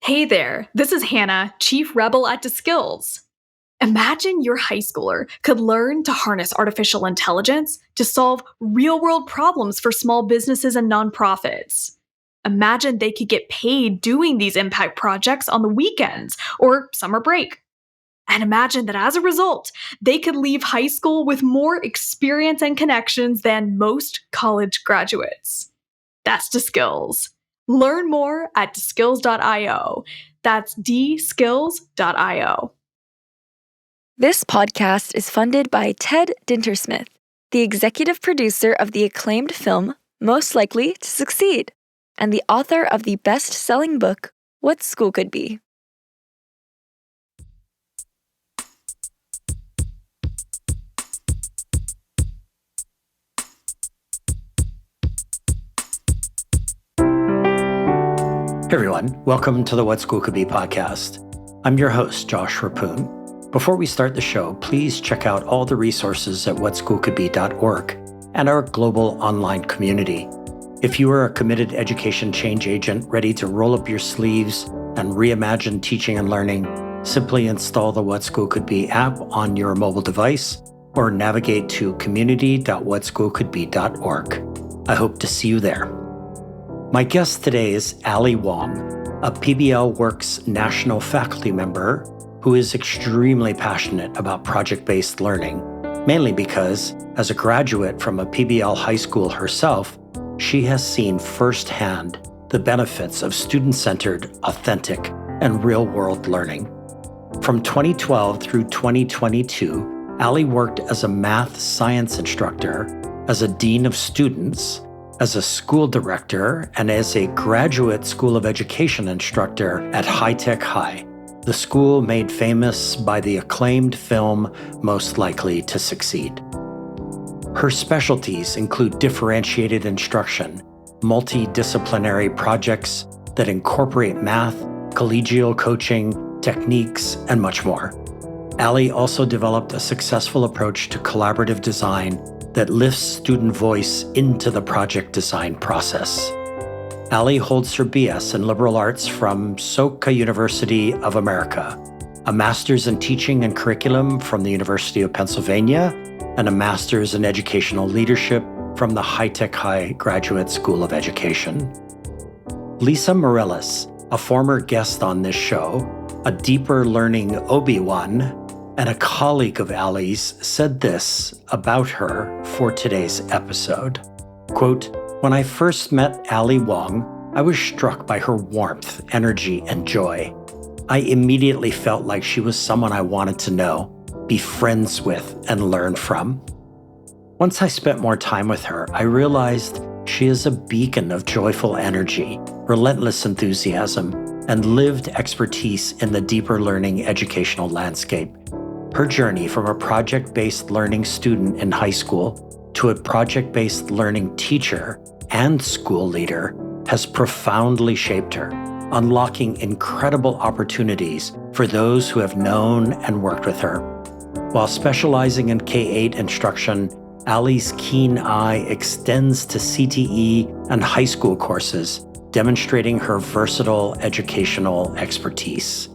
Hey there, this is Hannah, Chief Rebel at DeSkills. Imagine your high schooler could learn to harness artificial intelligence to solve real world problems for small businesses and nonprofits. Imagine they could get paid doing these impact projects on the weekends or summer break. And imagine that as a result, they could leave high school with more experience and connections than most college graduates. That's DeSkills. Learn more at skills.io. That's dskills.io. This podcast is funded by Ted Dintersmith, the executive producer of the acclaimed film Most Likely to Succeed, and the author of the best-selling book What School Could Be. Hey everyone, welcome to the What School Could Be podcast. I'm your host, Josh Rapoon. Before we start the show, please check out all the resources at whatschoolcouldbe.org and our global online community. If you are a committed education change agent ready to roll up your sleeves and reimagine teaching and learning, simply install the What School Could Be app on your mobile device or navigate to community.whatschoolcouldbe.org. I hope to see you there. My guest today is Allie Wong, a PBL Works national faculty member who is extremely passionate about project-based learning, mainly because, as a graduate from a PBL high school herself, she has seen firsthand the benefits of student-centered, authentic, and real-world learning. From 2012 through 2022, Allie worked as a math science instructor, as a dean of students, as a school director, and as a graduate school of education instructor at High Tech High, the school made famous by the acclaimed film Most Likely to Succeed. Her specialties include differentiated instruction, multidisciplinary projects that incorporate math, collegial coaching, techniques, and much more. Allie also developed a successful approach to collaborative design that lifts student voice into the project design process. Allie holds her BS in Liberal Arts from Soka University of America, a Master's in Teaching and Curriculum from the University of Pennsylvania, and a Master's in Educational Leadership from the High Tech High Graduate School of Education. Lisa Morellis, a former guest on this show, a deeper learning Obi-Wan, and a colleague of Allie's, said this about her for today's episode. Quote, "When I first met Allie Wong, I was struck by her warmth, energy, and joy. I immediately felt like she was someone I wanted to know, be friends with, and learn from. Once I spent more time with her, I realized she is a beacon of joyful energy, relentless enthusiasm, and lived expertise in the deeper learning educational landscape. Her journey from a project-based learning student in high school to a project-based learning teacher and school leader has profoundly shaped her, unlocking incredible opportunities for those who have known and worked with her. While specializing in K-8 instruction, Allie's keen eye extends to CTE and high school courses, demonstrating her versatile educational expertise.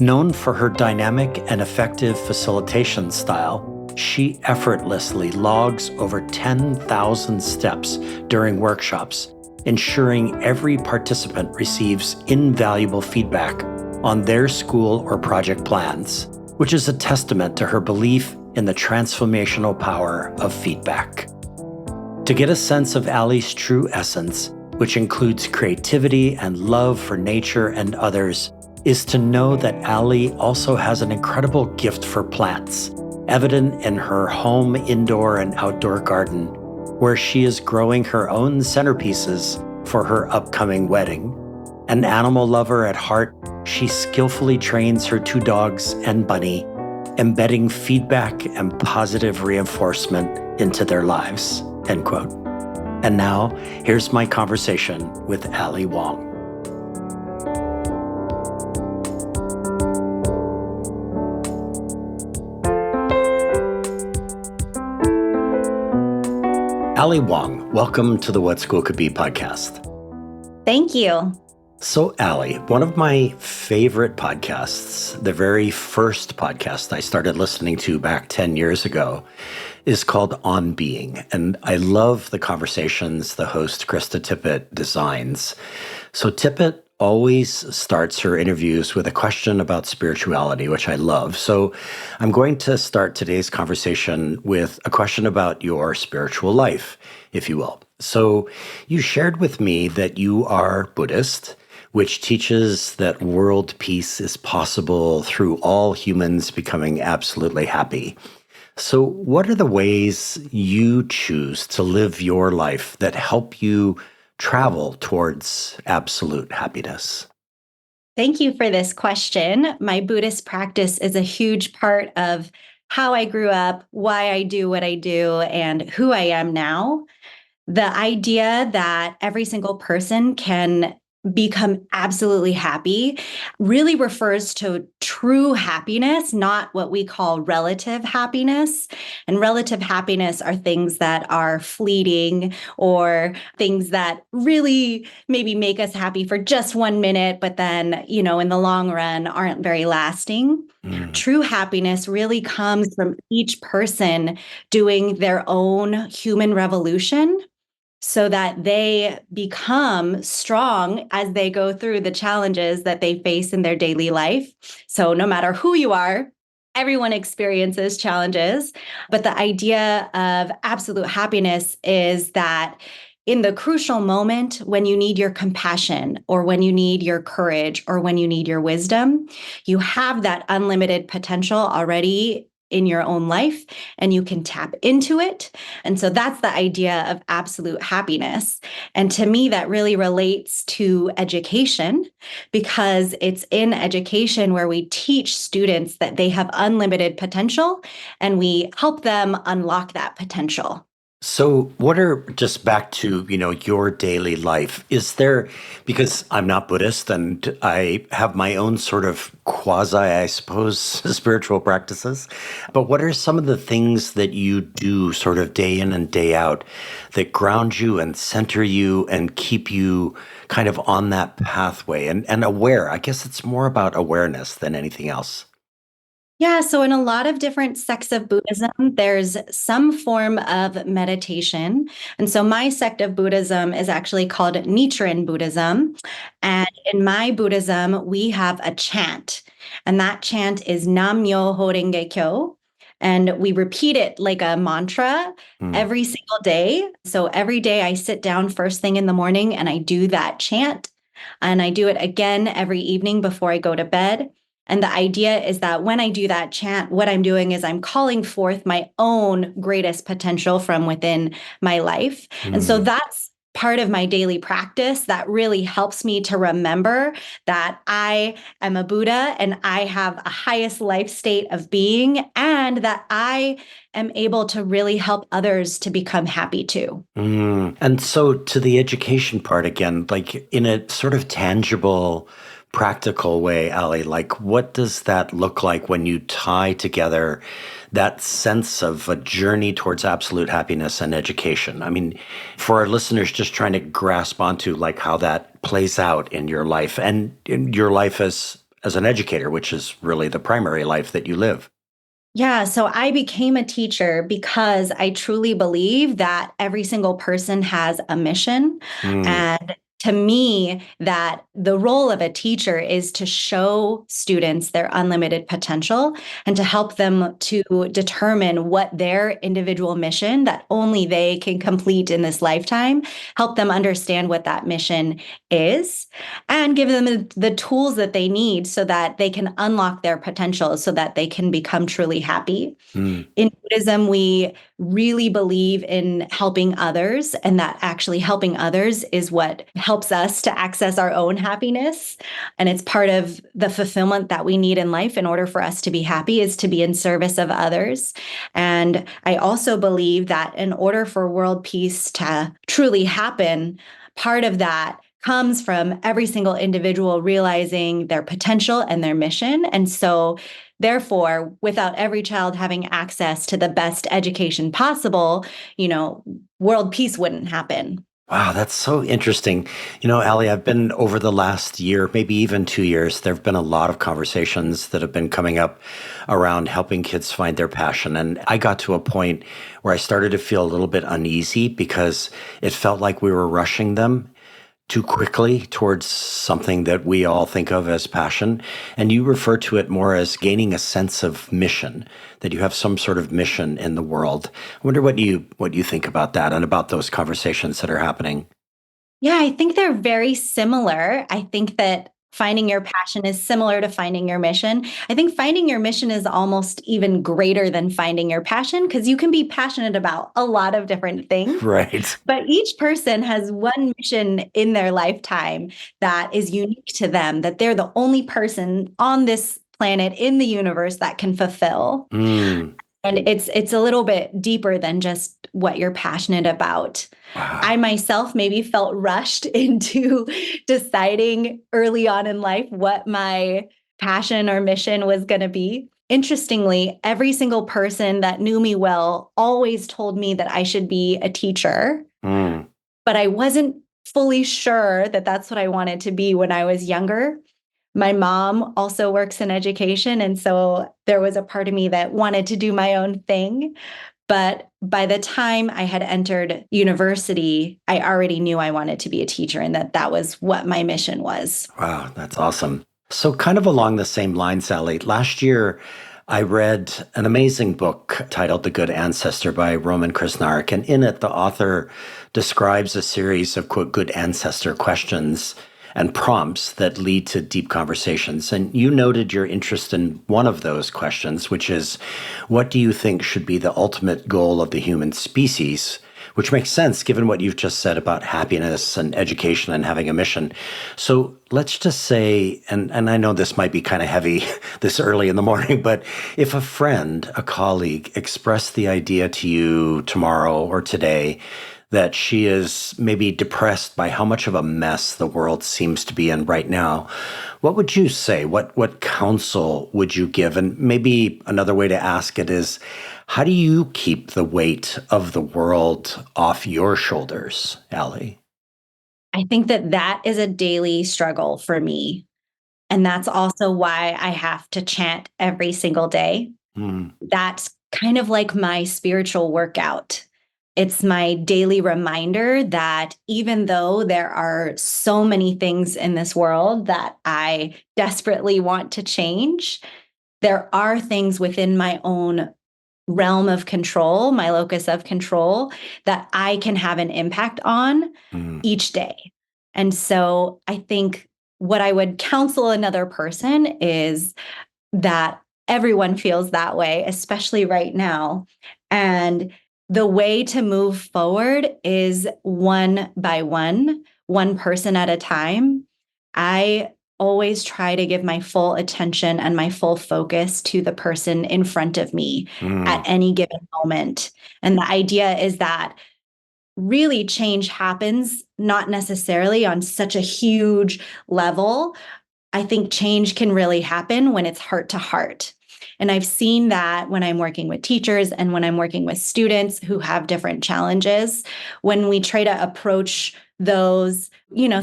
Known for her dynamic and effective facilitation style, she effortlessly logs over 10,000 steps during workshops, ensuring every participant receives invaluable feedback on their school or project plans, which is a testament to her belief in the transformational power of feedback. To get a sense of Allie's true essence, which includes creativity and love for nature and others, is to know that Allie also has an incredible gift for plants, evident in her home indoor and outdoor garden, where she is growing her own centerpieces for her upcoming wedding. An animal lover at heart, she skillfully trains her 2 dogs and bunny, embedding feedback and positive reinforcement into their lives." End quote. And now, here's my conversation with Allie Wong. Allie Wong, welcome to the What School Could Be podcast. Thank you. So, Allie, one of my favorite podcasts, the very first podcast I started listening to back 10 years ago, is called On Being. And I love the conversations the host, Krista Tippett, designs. So, Tippett always starts her interviews with a question about spirituality, which I love. So, I'm going to start today's conversation with a question about your spiritual life, if you will. So, you shared with me that you are Buddhist, which teaches that world peace is possible through all humans becoming absolutely happy. So, what are the ways you choose to live your life that help you travel towards absolute happiness? Thank you for this question. My Buddhist practice is a huge part of how I grew up, why I do what I do, and who I am now. The idea that every single person can become absolutely happy really refers to true happiness, not what we call relative happiness. And relative happiness are things that are fleeting or things that really maybe make us happy for just 1 minute, but then, in the long run aren't very lasting. Mm. True happiness really comes from each person doing their own human revolution so that they become strong as they go through the challenges that they face in their daily life. So, no matter who you are, everyone experiences challenges. But the idea of absolute happiness is that in the crucial moment when you need your compassion or when you need your courage or when you need your wisdom, you have that unlimited potential already in your own life and you can tap into it. And so that's the idea of absolute happiness. And to me, that really relates to education because it's in education where we teach students that they have unlimited potential and we help them unlock that potential. So, what are just back to, your daily life? Is there, because I'm not Buddhist and I have my own sort of quasi, I suppose, spiritual practices, but what are some of the things that you do sort of day in and day out that ground you and center you and keep you kind of on that pathway and aware? I guess it's more about awareness than anything else. Yeah, so in a lot of different sects of Buddhism, there's some form of meditation. And so my sect of Buddhism is actually called Nichiren Buddhism. And in my Buddhism, we have a chant, and that chant is Nam Myoho Renge Kyo. And we repeat it like a mantra Mm. every single day. So every day I sit down first thing in the morning and I do that chant. And I do it again every evening before I go to bed. And the idea is that when I do that chant, what I'm doing is I'm calling forth my own greatest potential from within my life. And so Mm. that's part of my daily practice that really helps me to remember that I am a Buddha and I have a highest life state of being, and that I am able to really help others to become happy too. And so to the education part again, like in a sort of tangible, practical way, Allie, like what does that look like when you tie together that sense of a journey towards absolute happiness and education? I mean, for our listeners, just trying to grasp onto like how that plays out in your life and in your life as an educator, which is really the primary life that you live. Yeah, so I became a teacher because I truly believe that every single person has a mission. Mm. And to me, that the role of a teacher is to show students their unlimited potential and to help them to determine what their individual mission that only they can complete in this lifetime, help them understand what that mission is, and give them the tools that they need so that they can unlock their potential so that they can become truly happy. Mm. In Buddhism, we really believe in helping others, and that actually helping others is what helps us to access our own happiness. And it's part of the fulfillment that we need in life in order for us to be happy is to be in service of others. And I also believe that in order for world peace to truly happen, part of that comes from every single individual realizing their potential and their mission. And so, therefore, without every child having access to the best education possible, world peace wouldn't happen. Wow, that's so interesting. Allie, I've been over the last year, maybe even 2 years, there have been a lot of conversations that have been coming up around helping kids find their passion. And I got to a point where I started to feel a little bit uneasy because it felt like we were rushing them too quickly towards something that we all think of as passion. And you refer to it more as gaining a sense of mission, that you have some sort of mission in the world. I wonder what you think about that and about those conversations that are happening. Yeah, I think they're very similar. I think that finding your passion is similar to finding your mission. I think finding your mission is almost even greater than finding your passion because you can be passionate about a lot of different things. Right. But each person has one mission in their lifetime that is unique to them, that they're the only person on this planet in the universe that can fulfill. Mm, And it's a little bit deeper than just what you're passionate about. wow. I myself maybe felt rushed into deciding early on in life what my passion or mission was going to be. Interestingly, every single person that knew me well always told me that I should be a teacher, Mm, but I wasn't fully sure that that's what I wanted to be when I was younger. My mom also works in education. And so there was a part of me that wanted to do my own thing. But by the time I had entered university, I already knew I wanted to be a teacher and that that was what my mission was. wow, that's awesome. So, kind of along the same lines, Sally, last year I read an amazing book titled The Good Ancestor by Roman Krznaric. And in it, the author describes a series of, quote, good ancestor questions and prompts that lead to deep conversations. And you noted your interest in one of those questions, which is, what do you think should be the ultimate goal of the human species? Which makes sense given what you've just said about happiness and education and having a mission. So let's just say, and I know this might be kind of heavy this early in the morning, but if a friend, a colleague expressed the idea to you tomorrow or today that she is maybe depressed by how much of a mess the world seems to be in right now, what would you say? What counsel would you give? And maybe another way to ask it is, how do you keep the weight of the world off your shoulders, Allie? I think that that is a daily struggle for me. And that's also why I have to chant every single day. Mm, That's kind of like my spiritual workout. It's my daily reminder that even though there are so many things in this world that I desperately want to change, there are things within my own realm of control, my locus of control, that I can have an impact on mm, each day. And so I think what I would counsel another person is that everyone feels that way, especially right now. And the way to move forward is one by one person at a time. I always try to give my full attention and my full focus to the person in front of me at mm, any given moment. And the idea is that really change happens not necessarily on such a huge level. I think change can really happen when it's heart to heart. And I've seen that when I'm working with teachers and when I'm working with students who have different challenges, when we try to approach those,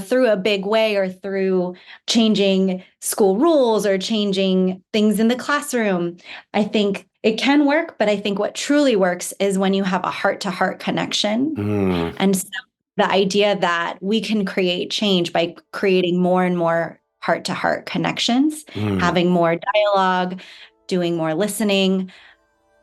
through a big way or through changing school rules or changing things in the classroom. I think it can work, but I think what truly works is when you have a heart to heart connection. mm, And so the idea that we can create change by creating more and more heart to heart connections, mm, having more dialogue, doing more listening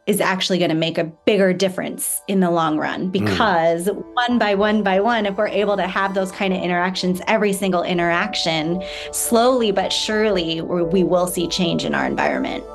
is actually going to make a bigger difference in the long run mm. because one by one, if we're able to have those kind of interactions, every single interaction, slowly but surely, we will see change in our environment.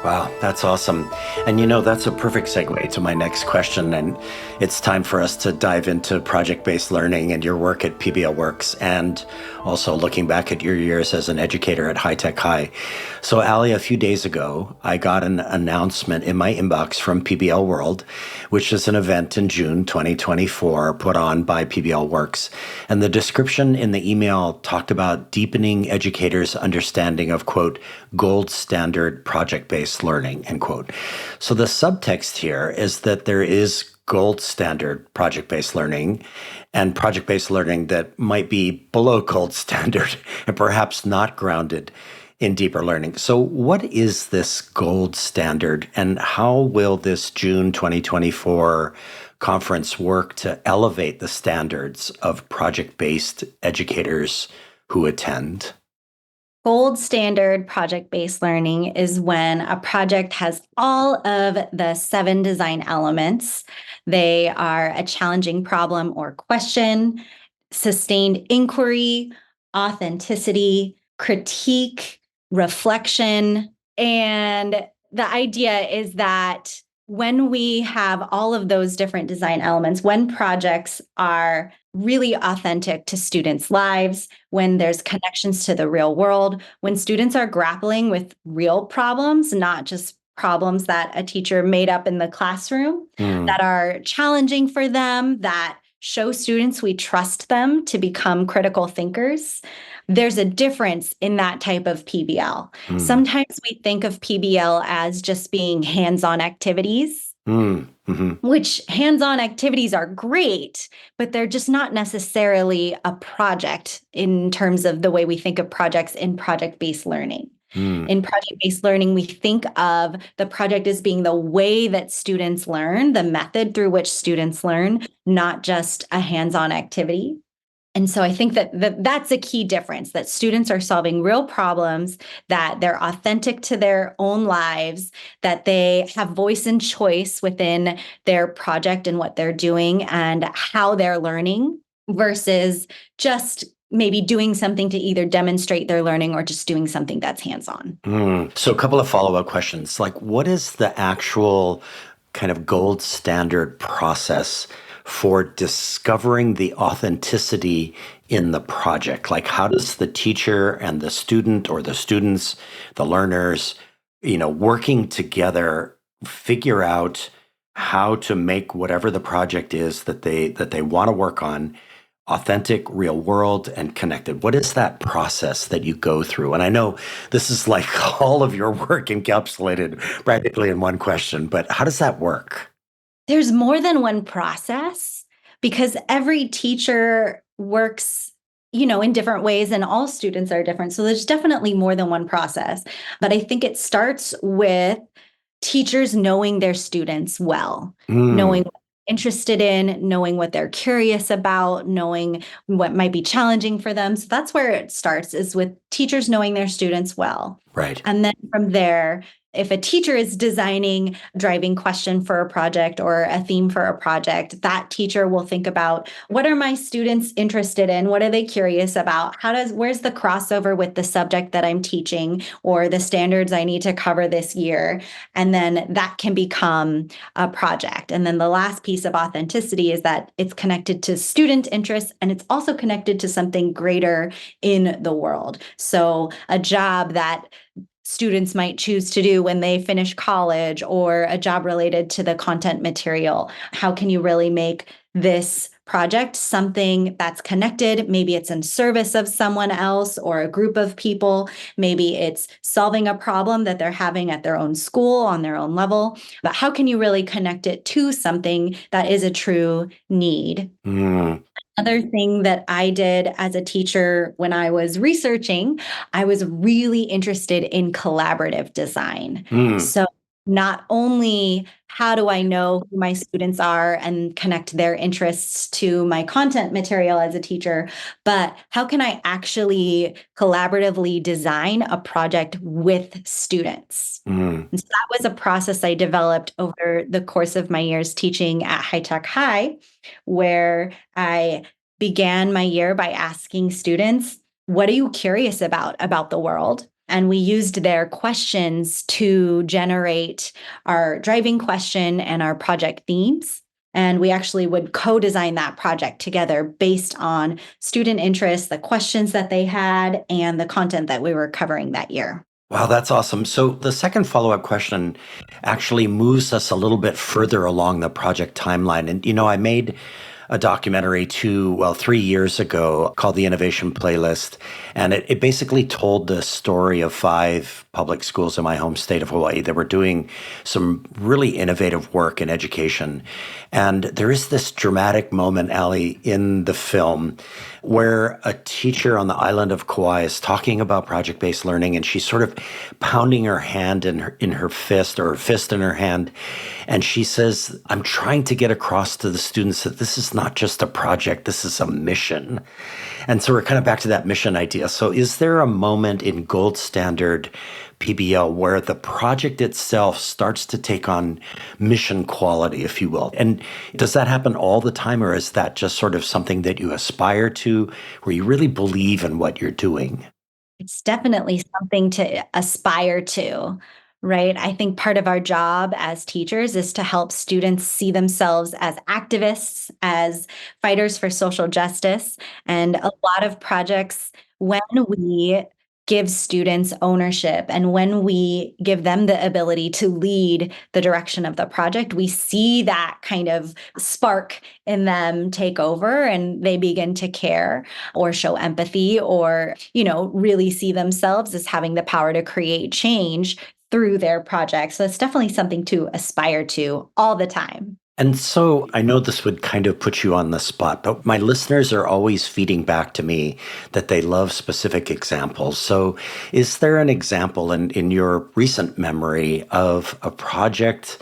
Wow. That's awesome. And that's a perfect segue to my next question. And it's time for us to dive into project-based learning and your work at PBL Works, and also looking back at your years as an educator at High Tech High. So, Allie, a few days ago, I got an announcement in my inbox from PBL World, which is an event in June 2024 put on by PBL Works. And the description in the email talked about deepening educators' understanding of, quote, gold standard project-based learning, end quote. So the subtext here is that there is gold standard project-based learning and project-based learning that might be below gold standard and perhaps not grounded in deeper learning. So what is this gold standard, and how will this June 2024 conference work to elevate the standards of project-based educators who attend? Gold standard project-based learning is when a project has all of the 7 design elements. They are a challenging problem or question, sustained inquiry, authenticity, critique, reflection. And the idea is that when we have all of those different design elements, when projects are really authentic to students' lives, when there's connections to the real world, when students are grappling with real problems, not just problems that a teacher made up in the classroom, that are challenging for them, that show students we trust them to become critical thinkers. There's a difference in that type of PBL. Sometimes we think of PBL as just being hands-on activities, which hands-on activities are great, but they're just not necessarily a project in terms of the way we think of projects in project-based learning. In project-based learning, we think of the project as being the way that students learn, the method through which students learn, not just a hands-on activity. And so I think that that's a key difference, that students are solving real problems, that they're authentic to their own lives, that they have voice and choice within their project and what they're doing and how they're learning, versus just maybe doing something to either demonstrate their learning or just doing something that's hands-on. So a couple of follow-up questions. Like, what is the actual kind of gold standard process for discovering the authenticity in the project? Like, how does the teacher and the student, or the students, the learners, working together, figure out how to make whatever the project is that they want to work on authentic, real world, and connected? What is that process that you go through? And I know this is like all of your work encapsulated practically in one question, but how does that work? There's more than one process, because every teacher works, in different ways, and all students are different. So there's definitely more than one process. But I think it starts with teachers knowing their students well, knowing what they're interested in, knowing what they're curious about, knowing what might be challenging for them. So that's where it starts, is with teachers knowing their students well. Right. And then from there, if a teacher is designing a driving question for a project or a theme for a project, that teacher will think about, what are my students interested in? What are they curious about? Where's the crossover with the subject that I'm teaching or the standards I need to cover this year? And then that can become a project. And then the last piece of authenticity is that it's connected to student interests, and it's also connected to something greater in the world. So a job that students might choose to do when they finish college, or a job related to the content material. How can you really make this project something that's connected? Maybe it's in service of someone else or a group of people. Maybe it's solving a problem that they're having at their own school on their own level. But how can you really connect it to something that is a true need? Another thing that I did as a teacher when I was researching, I was really interested in collaborative design. So not only how do I know who my students are and connect their interests to my content material as a teacher, but how can I actually collaboratively design a project with students? And so that was a process I developed over the course of my years teaching at High Tech High, where I began my year by asking students, what are you curious about the world? And we used their questions to generate our driving question and our project themes. And we actually would co-design that project together based on student interests, the questions that they had, and the content that we were covering that year. Wow, that's awesome. So the second follow-up question actually moves us a little bit further along the project timeline. And, I made a documentary 3 years ago called The Innovation Playlist. And it basically told the story of 5 public schools in my home state of Hawaii that were doing some really innovative work in education. And there is this dramatic moment, Allie, in the film where a teacher on the island of Kauai is talking about project-based learning, and she's sort of pounding her hand in her fist, or her fist in her hand. And she says, I'm trying to get across to the students that this is not just a project, this is a mission. And so we're kind of back to that mission idea. So is there a moment in gold standard PBL where the project itself starts to take on mission quality, if you will? And does that happen all the time, or is that just sort of something that you aspire to, where you really believe in what you're doing? It's definitely something to aspire to, right? I think part of our job as teachers is to help students see themselves as activists, as fighters for social justice. And a lot of projects, when we give students ownership and when we give them the ability to lead the direction of the project, we see that kind of spark in them take over, and they begin to care or show empathy, or, really see themselves as having the power to create change through their project. So it's definitely something to aspire to all the time. And so I know this would kind of put you on the spot, but my listeners are always feeding back to me that they love specific examples. So is there an example in your recent memory of a project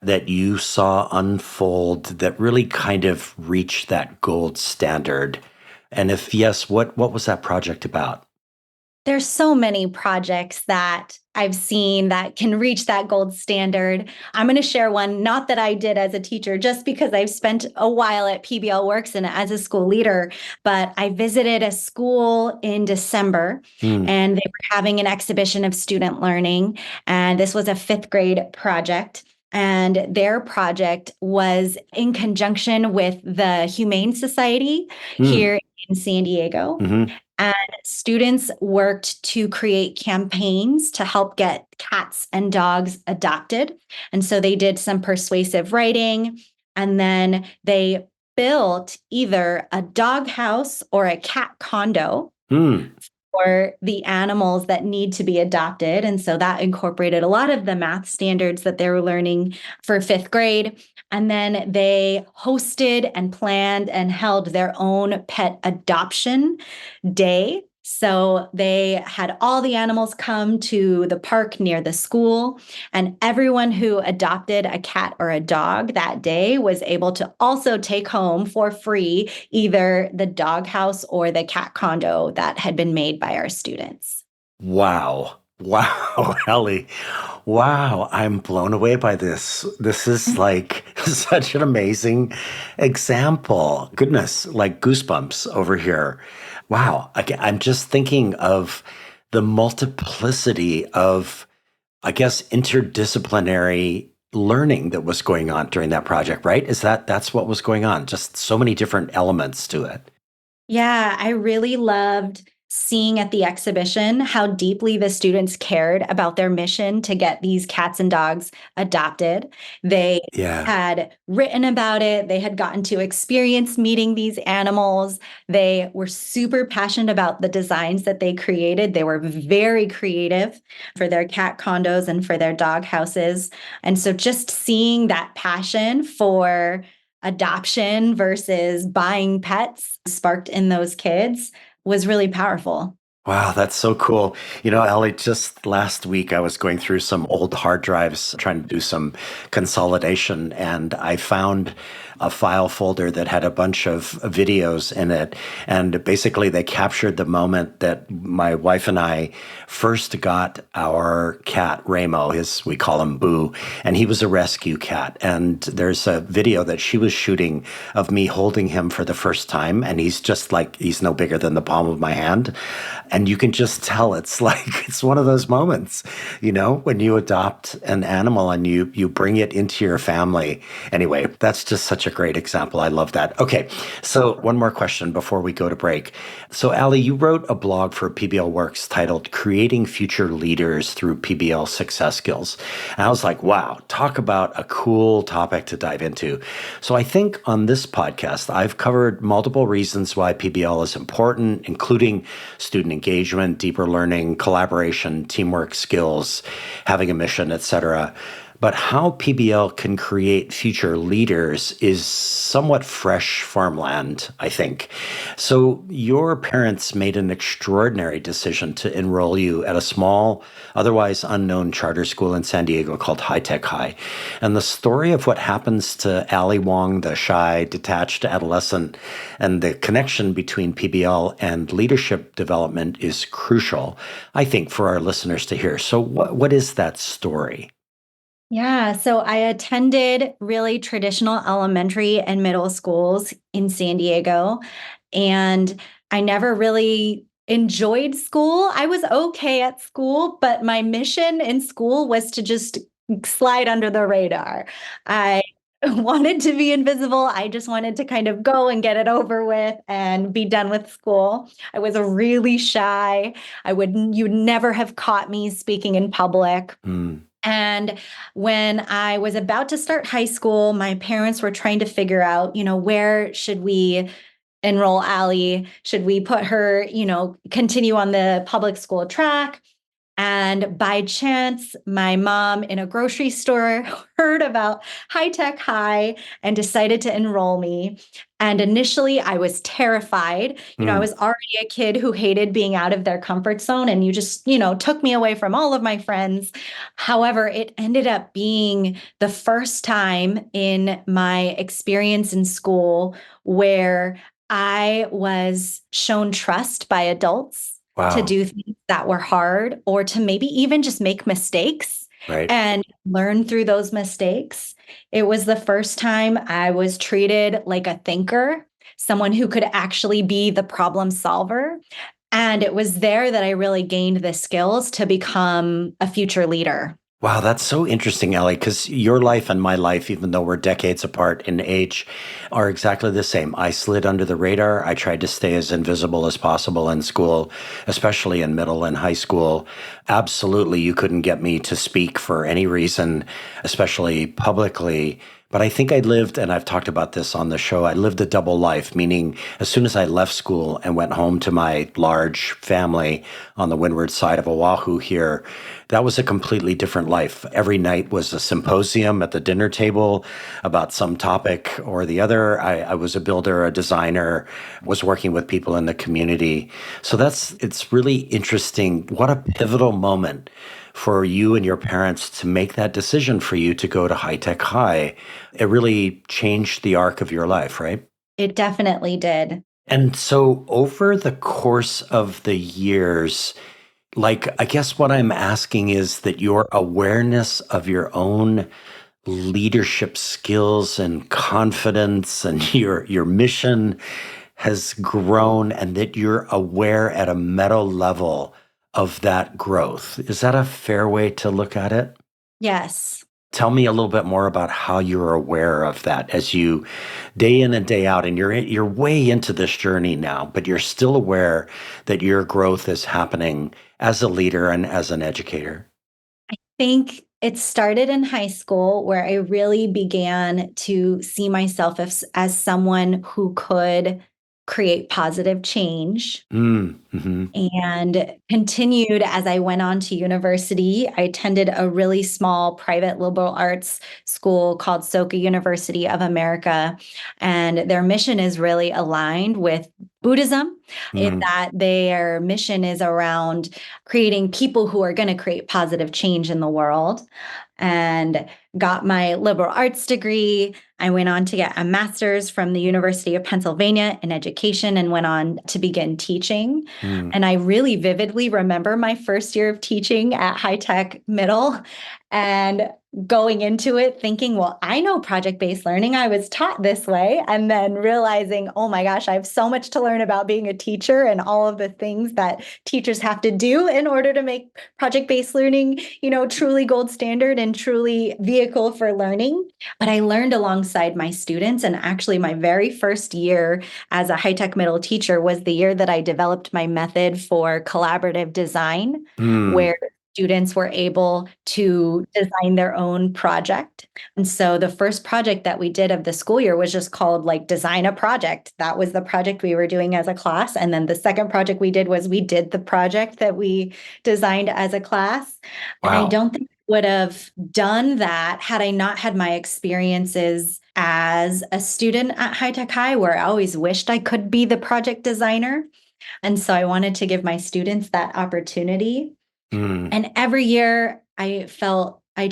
that you saw unfold that really kind of reached that gold standard? And if yes, what was that project about? There's so many projects that I've seen that can reach that gold standard. I'm going to share one, not that I did as a teacher, just because I've spent a while at PBL Works and as a school leader, but I visited a school in December, Hmm. and they were having an exhibition of student learning. And this was a 5th grade project. And their project was in conjunction with the Humane Society Hmm. here in San Diego. Hmm. And students worked to create campaigns to help get cats and dogs adopted. And so they did some persuasive writing, and then they built either a dog house or a cat condo Hmm. for the animals that need to be adopted. And so that incorporated a lot of the math standards that they were learning for 5th grade. And then they hosted and planned and held their own pet adoption day. So they had all the animals come to the park near the school, and everyone who adopted a cat or a dog that day was able to also take home for free either the dog house or the cat condo that had been made by our students. Wow. Wow, Ellie. Wow, I'm blown away by this. This is like such an amazing example. Goodness, like goosebumps over here. Wow. I'm just thinking of the multiplicity of, I guess, interdisciplinary learning that was going on during that project, right? That's what was going on? Just so many different elements to it. Yeah, I really loved seeing at the exhibition how deeply the students cared about their mission to get these cats and dogs adopted. They Yeah. had written about it, they had gotten to experience meeting these animals. They were super passionate about the designs that they created. They were very creative for their cat condos and for their dog houses. And so just seeing that passion for adoption versus buying pets sparked in those kids was really powerful. Wow, that's so cool. Ellie, just last week I was going through some old hard drives trying to do some consolidation, and I found a file folder that had a bunch of videos in it. And basically, they captured the moment that my wife and I first got our cat, Ramo, we call him Boo, and he was a rescue cat. And there's a video that she was shooting of me holding him for the first time. And he's just like, he's no bigger than the palm of my hand. And you can just tell it's like, it's one of those moments, when you adopt an animal and you bring it into your family. Anyway, that's just such a great example. I love that. Okay, so one more question before we go to break. So Allie, you wrote a blog for PBL Works titled Creating Future Leaders Through PBL Success Skills. And I was like, wow, talk about a cool topic to dive into. So I think on this podcast, I've covered multiple reasons why PBL is important, including student engagement, deeper learning, collaboration, teamwork skills, having a mission, etc. But how PBL can create future leaders is somewhat fresh farmland, I think. So your parents made an extraordinary decision to enroll you at a small, otherwise unknown charter school in San Diego called High Tech High. And the story of what happens to Allie Wong, the shy, detached adolescent, and the connection between PBL and leadership development is crucial, I think, for our listeners to hear. So what is that story? Yeah, so I attended really traditional elementary and middle schools in San Diego, and I never really enjoyed school. I was okay at school, but my mission in school was to just slide under the radar. I wanted to be invisible. I just wanted to kind of go and get it over with and be done with school. I was really shy. You'd never have caught me speaking in public. And when I was about to start high school, my parents were trying to figure out, where should we enroll Allie? Should we put her, continue on the public school track? And by chance, my mom in a grocery store heard about High Tech High and decided to enroll me. And initially, I was terrified. I was already a kid who hated being out of their comfort zone. And you just, took me away from all of my friends. However, it ended up being the first time in my experience in school where I was shown trust by adults to Wow. do things that were hard or to maybe even just make mistakes Right. and learn through those mistakes. It was the first time I was treated like a thinker, someone who could actually be the problem solver. And it was there that I really gained the skills to become a future leader. Wow, that's so interesting, Ellie, because your life and my life, even though we're decades apart in age, are exactly the same. I slid under the radar. I tried to stay as invisible as possible in school, especially in middle and high school. Absolutely, you couldn't get me to speak for any reason, especially publicly. But I think I lived, and I've talked about this on the show, I lived a double life, meaning as soon as I left school and went home to my large family on the windward side of Oahu here, that was a completely different life. Every night was a symposium at the dinner table about some topic or the other. I was a builder, a designer, was working with people in the community. So it's really interesting. What a pivotal moment for you and your parents to make that decision for you to go to High Tech High. It really changed the arc of your life, right? It definitely did. And so over the course of the years, I guess what I'm asking is that your awareness of your own leadership skills and confidence and your mission has grown and that you're aware at a meta level of that growth. Is that a fair way to look at it? Yes. Tell me a little bit more about how you're aware of that as you day in and day out, and you're way into this journey now, but you're still aware that your growth is happening as a leader and as an educator. I think it started in high school where I really began to see myself as someone who could create positive change. Mm-hmm. And continued as I went on to university. I attended a really small private liberal arts school called Soka University of America. And their mission is really aligned with Buddhism, in that their mission is around creating people who are going to create positive change in the world. and got my liberal arts degree. I went on to get a master's from the University of Pennsylvania in education and went on to begin teaching. And I really vividly remember my first year of teaching at High Tech Middle and going into it thinking, well, I know project-based learning. I was taught this way. And then realizing, oh my gosh, I have so much to learn about being a teacher and all of the things that teachers have to do in order to make project-based learning, truly gold standard and truly vehicle for learning. But I learned alongside my students. And actually, my very first year as a High Tech Middle teacher was the year that I developed my method for collaborative design, where students were able to design their own project. And so the first project that we did of the school year was just called Design a Project. That was the project we were doing as a class. And then the second project we did was we did the project that we designed as a class. Wow. And I don't think I would have done that had I not had my experiences as a student at High Tech High, where I always wished I could be the project designer. And so I wanted to give my students that opportunity. And every year I felt I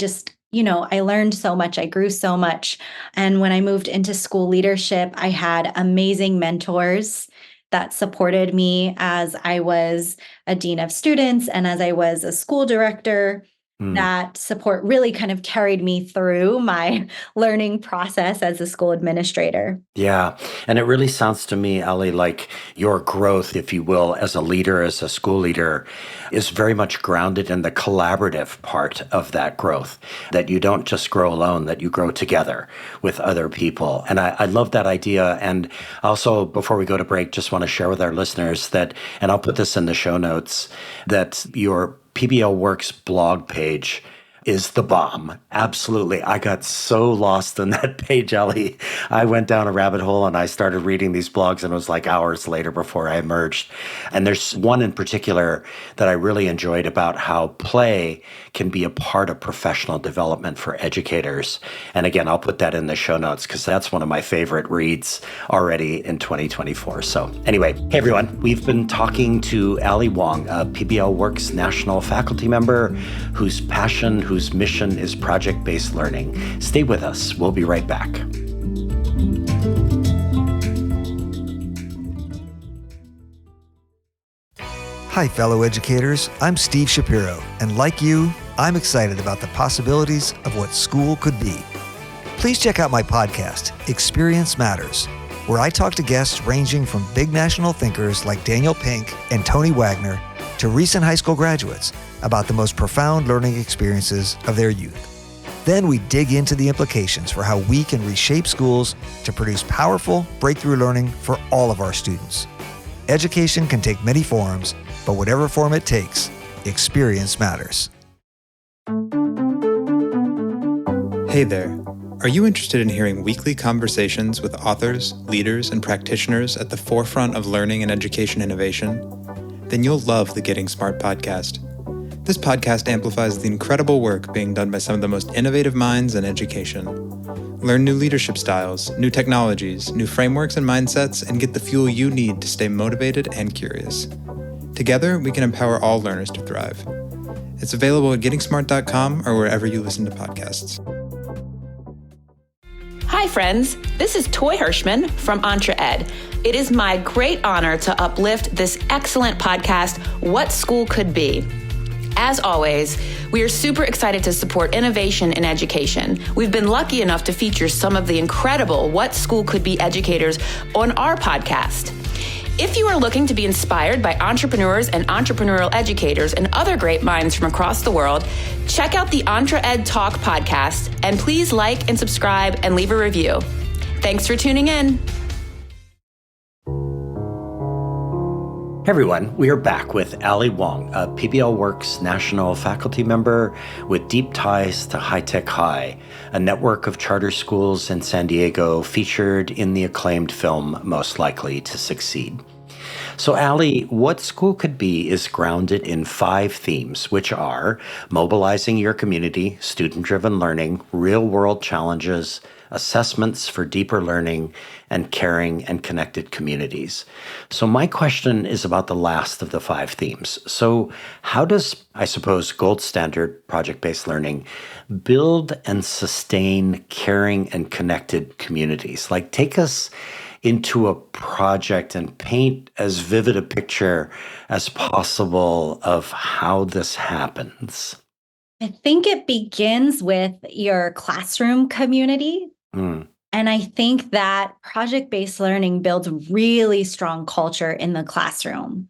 learned so much. I grew so much. And when I moved into school leadership, I had amazing mentors that supported me as I was a dean of students and as I was a school director. That support really kind of carried me through my learning process as a school administrator. Yeah. And it really sounds to me, Allie, like your growth, if you will, as a leader, as a school leader, is very much grounded in the collaborative part of that growth, that you don't just grow alone, that you grow together with other people. And I love that idea. And also, before we go to break, just want to share with our listeners that, and I'll put this in the show notes, that your PBL Works blog page is the bomb. Absolutely. I got so lost in that page, Allie. I went down a rabbit hole and I started reading these blogs, and it was like hours later before I emerged. And there's one in particular that I really enjoyed about how play can be a part of professional development for educators. And again, I'll put that in the show notes because that's one of my favorite reads already in 2024. So anyway, hey everyone, we've been talking to Allie Wong, a PBL Works national faculty member whose mission is project-based learning. Stay with us. We'll be right back. Hi, fellow educators. I'm Steve Shapiro, and like you, I'm excited about the possibilities of what school could be. Please check out my podcast, Experience Matters, where I talk to guests ranging from big national thinkers like Daniel Pink and Tony Wagner to recent high school graduates about the most profound learning experiences of their youth. Then we dig into the implications for how we can reshape schools to produce powerful breakthrough learning for all of our students. Education can take many forms, but whatever form it takes, experience matters. Hey there. Are you interested in hearing weekly conversations with authors, leaders, and practitioners at the forefront of learning and education innovation? Then you'll love the Getting Smart podcast. This podcast amplifies the incredible work being done by some of the most innovative minds in education. Learn new leadership styles, new technologies, new frameworks and mindsets, and get the fuel you need to stay motivated and curious. Together, we can empower all learners to thrive. It's available at gettingsmart.com or wherever you listen to podcasts. Hi, friends. This is Toy Hirschman from EntreEd. It is my great honor to uplift this excellent podcast, What School Could Be. As always, we are super excited to support innovation in education. We've been lucky enough to feature some of the incredible What School Could Be educators on our podcast. If you are looking to be inspired by entrepreneurs and entrepreneurial educators and other great minds from across the world, check out the EntreEd Talk podcast, and please like and subscribe and leave a review. Thanks for tuning in. Hey everyone, we are back with Allie Wong, a PBL Works national faculty member with deep ties to High Tech High, a network of charter schools in San Diego featured in the acclaimed film Most Likely to Succeed. So Allie, What School Could Be is grounded in 5 themes, which are mobilizing your community, student-driven learning, real-world challenges, assessments for deeper learning, and caring and connected communities. So my question is about the last of the 5 themes. So how does, I suppose, gold standard project-based learning build and sustain caring and connected communities? Like, take us into a project and paint as vivid a picture as possible of how this happens. I think it begins with your classroom community. Mm, And I think that project based learning builds really strong culture in the classroom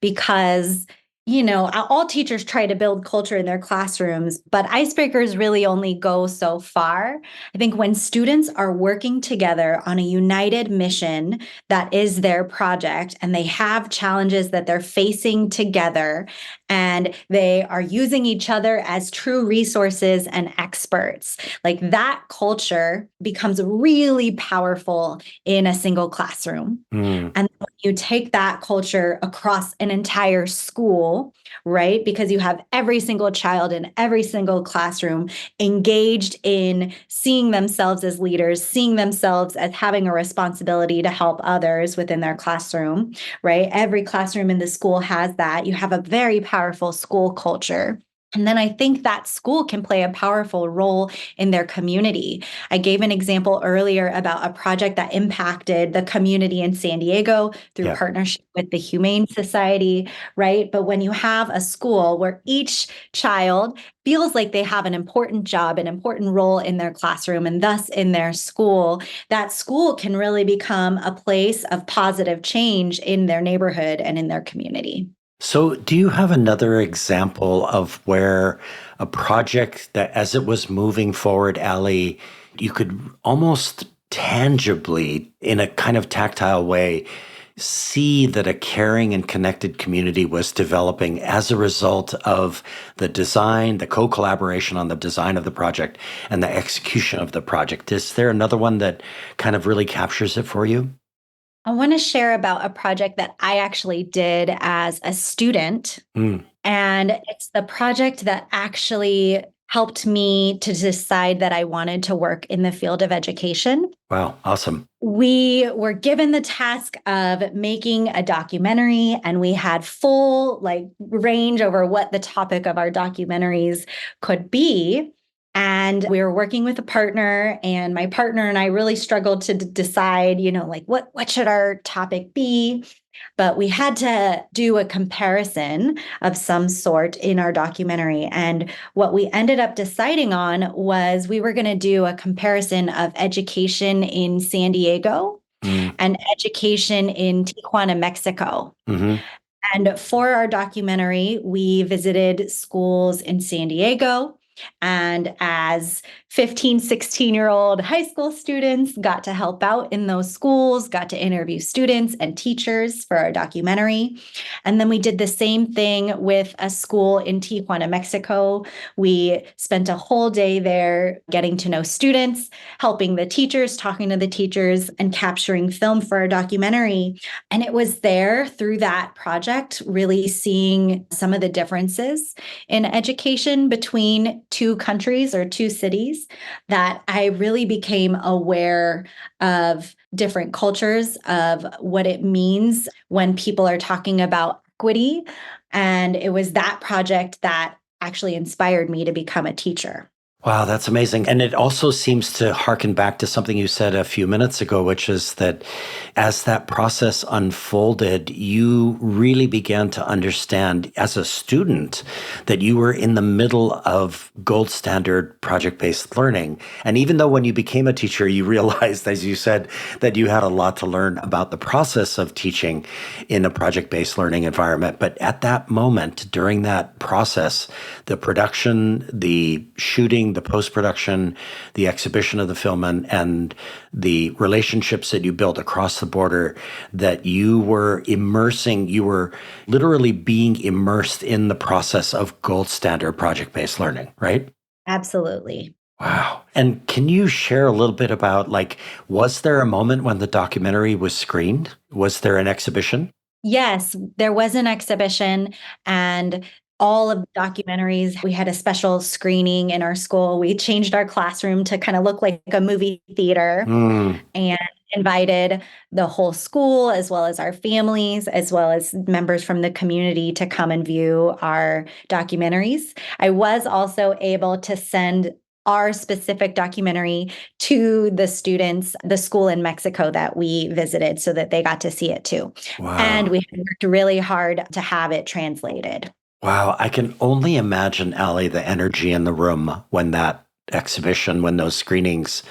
because, all teachers try to build culture in their classrooms, but icebreakers really only go so far. I think when students are working together on a united mission that is their project and they have challenges that they're facing together and they are using each other as true resources and experts, like that culture becomes really powerful in a single classroom. mm, And when you take that culture across an entire school, right? Because you have every single child in every single classroom engaged in seeing themselves as leaders, seeing themselves as having a responsibility to help others within their classroom, right? Every classroom in the school has that. You have a very powerful school culture. And then I think that school can play a powerful role in their community. I gave an example earlier about a project that impacted the community in San Diego through yeah. partnership with the Humane Society, right? But when you have a school where each child feels like they have an important job, an important role in their classroom, and thus in their school, that school can really become a place of positive change in their neighborhood and in their community. So, do you have another example of where a project that, as it was moving forward, Allie, you could almost tangibly, in a kind of tactile way, see that a caring and connected community was developing as a result of the design, the co-collaboration on the design of the project, and the execution of the project? Is there another one that kind of really captures it for you? I want to share about a project that I actually did as a student. Mm, And it's the project that actually helped me to decide that I wanted to work in the field of education. wow, awesome. We were given the task of making a documentary, and we had full range over what the topic of our documentaries could be. And we were working with a partner, and my partner and I really struggled to decide, what should our topic be? But we had to do a comparison of some sort in our documentary. And what we ended up deciding on was we were going to do a comparison of education in San Diego Mm, and education in Tijuana, Mexico. hmm. And for our documentary, we visited schools in San Diego. And as 15, 16-year-old high school students, got to help out in those schools, got to interview students and teachers for our documentary. And then we did the same thing with a school in Tijuana, Mexico. We spent a whole day there getting to know students, helping the teachers, talking to the teachers, and capturing film for our documentary. And it was there through that project, really seeing some of the differences in education between two countries or two cities, that I really became aware of different cultures, of what it means when people are talking about equity. And it was that project that actually inspired me to become a teacher. Wow, that's amazing. And it also seems to harken back to something you said a few minutes ago, which is that as that process unfolded, you really began to understand as a student that you were in the middle of gold standard project-based learning. And even though when you became a teacher, you realized, as you said, that you had a lot to learn about the process of teaching in a project-based learning environment. But at that moment, during that process, the production, the shooting, the post-production, the exhibition of the film, and the relationships that you built across the border, that you were literally being immersed in the process of gold standard project-based learning, right? Absolutely. Wow. And can you share a little bit about, was there a moment when the documentary was screened? Was there an exhibition? Yes, there was an exhibition, and all of the documentaries. We had a special screening in our school. We changed our classroom to kind of look like a movie theater and invited the whole school, as well as our families, as well as members from the community to come and view our documentaries. I was also able to send our specific documentary to the students, the school in Mexico that we visited, so that they got to see it too. Wow. And we worked really hard to have it translated. Wow. I can only imagine, Allie, the energy in the room when that exhibition, when those screenings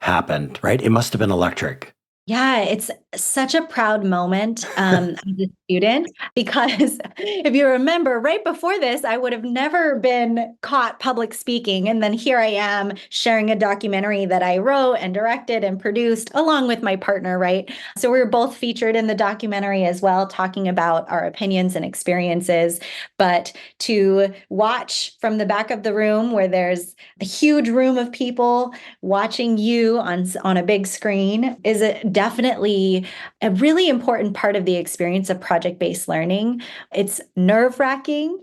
happened, right? It must have been electric. Yeah, it's such a proud moment as a student, because if you remember, right before this, I would have never been caught public speaking. And then here I am sharing a documentary that I wrote and directed and produced along with my partner, right? So we were both featured in the documentary as well, talking about our opinions and experiences. But to watch from the back of the room, where there's a huge room of people watching you on a big screen, is definitely a really important part of the experience of project-based learning. It's nerve-wracking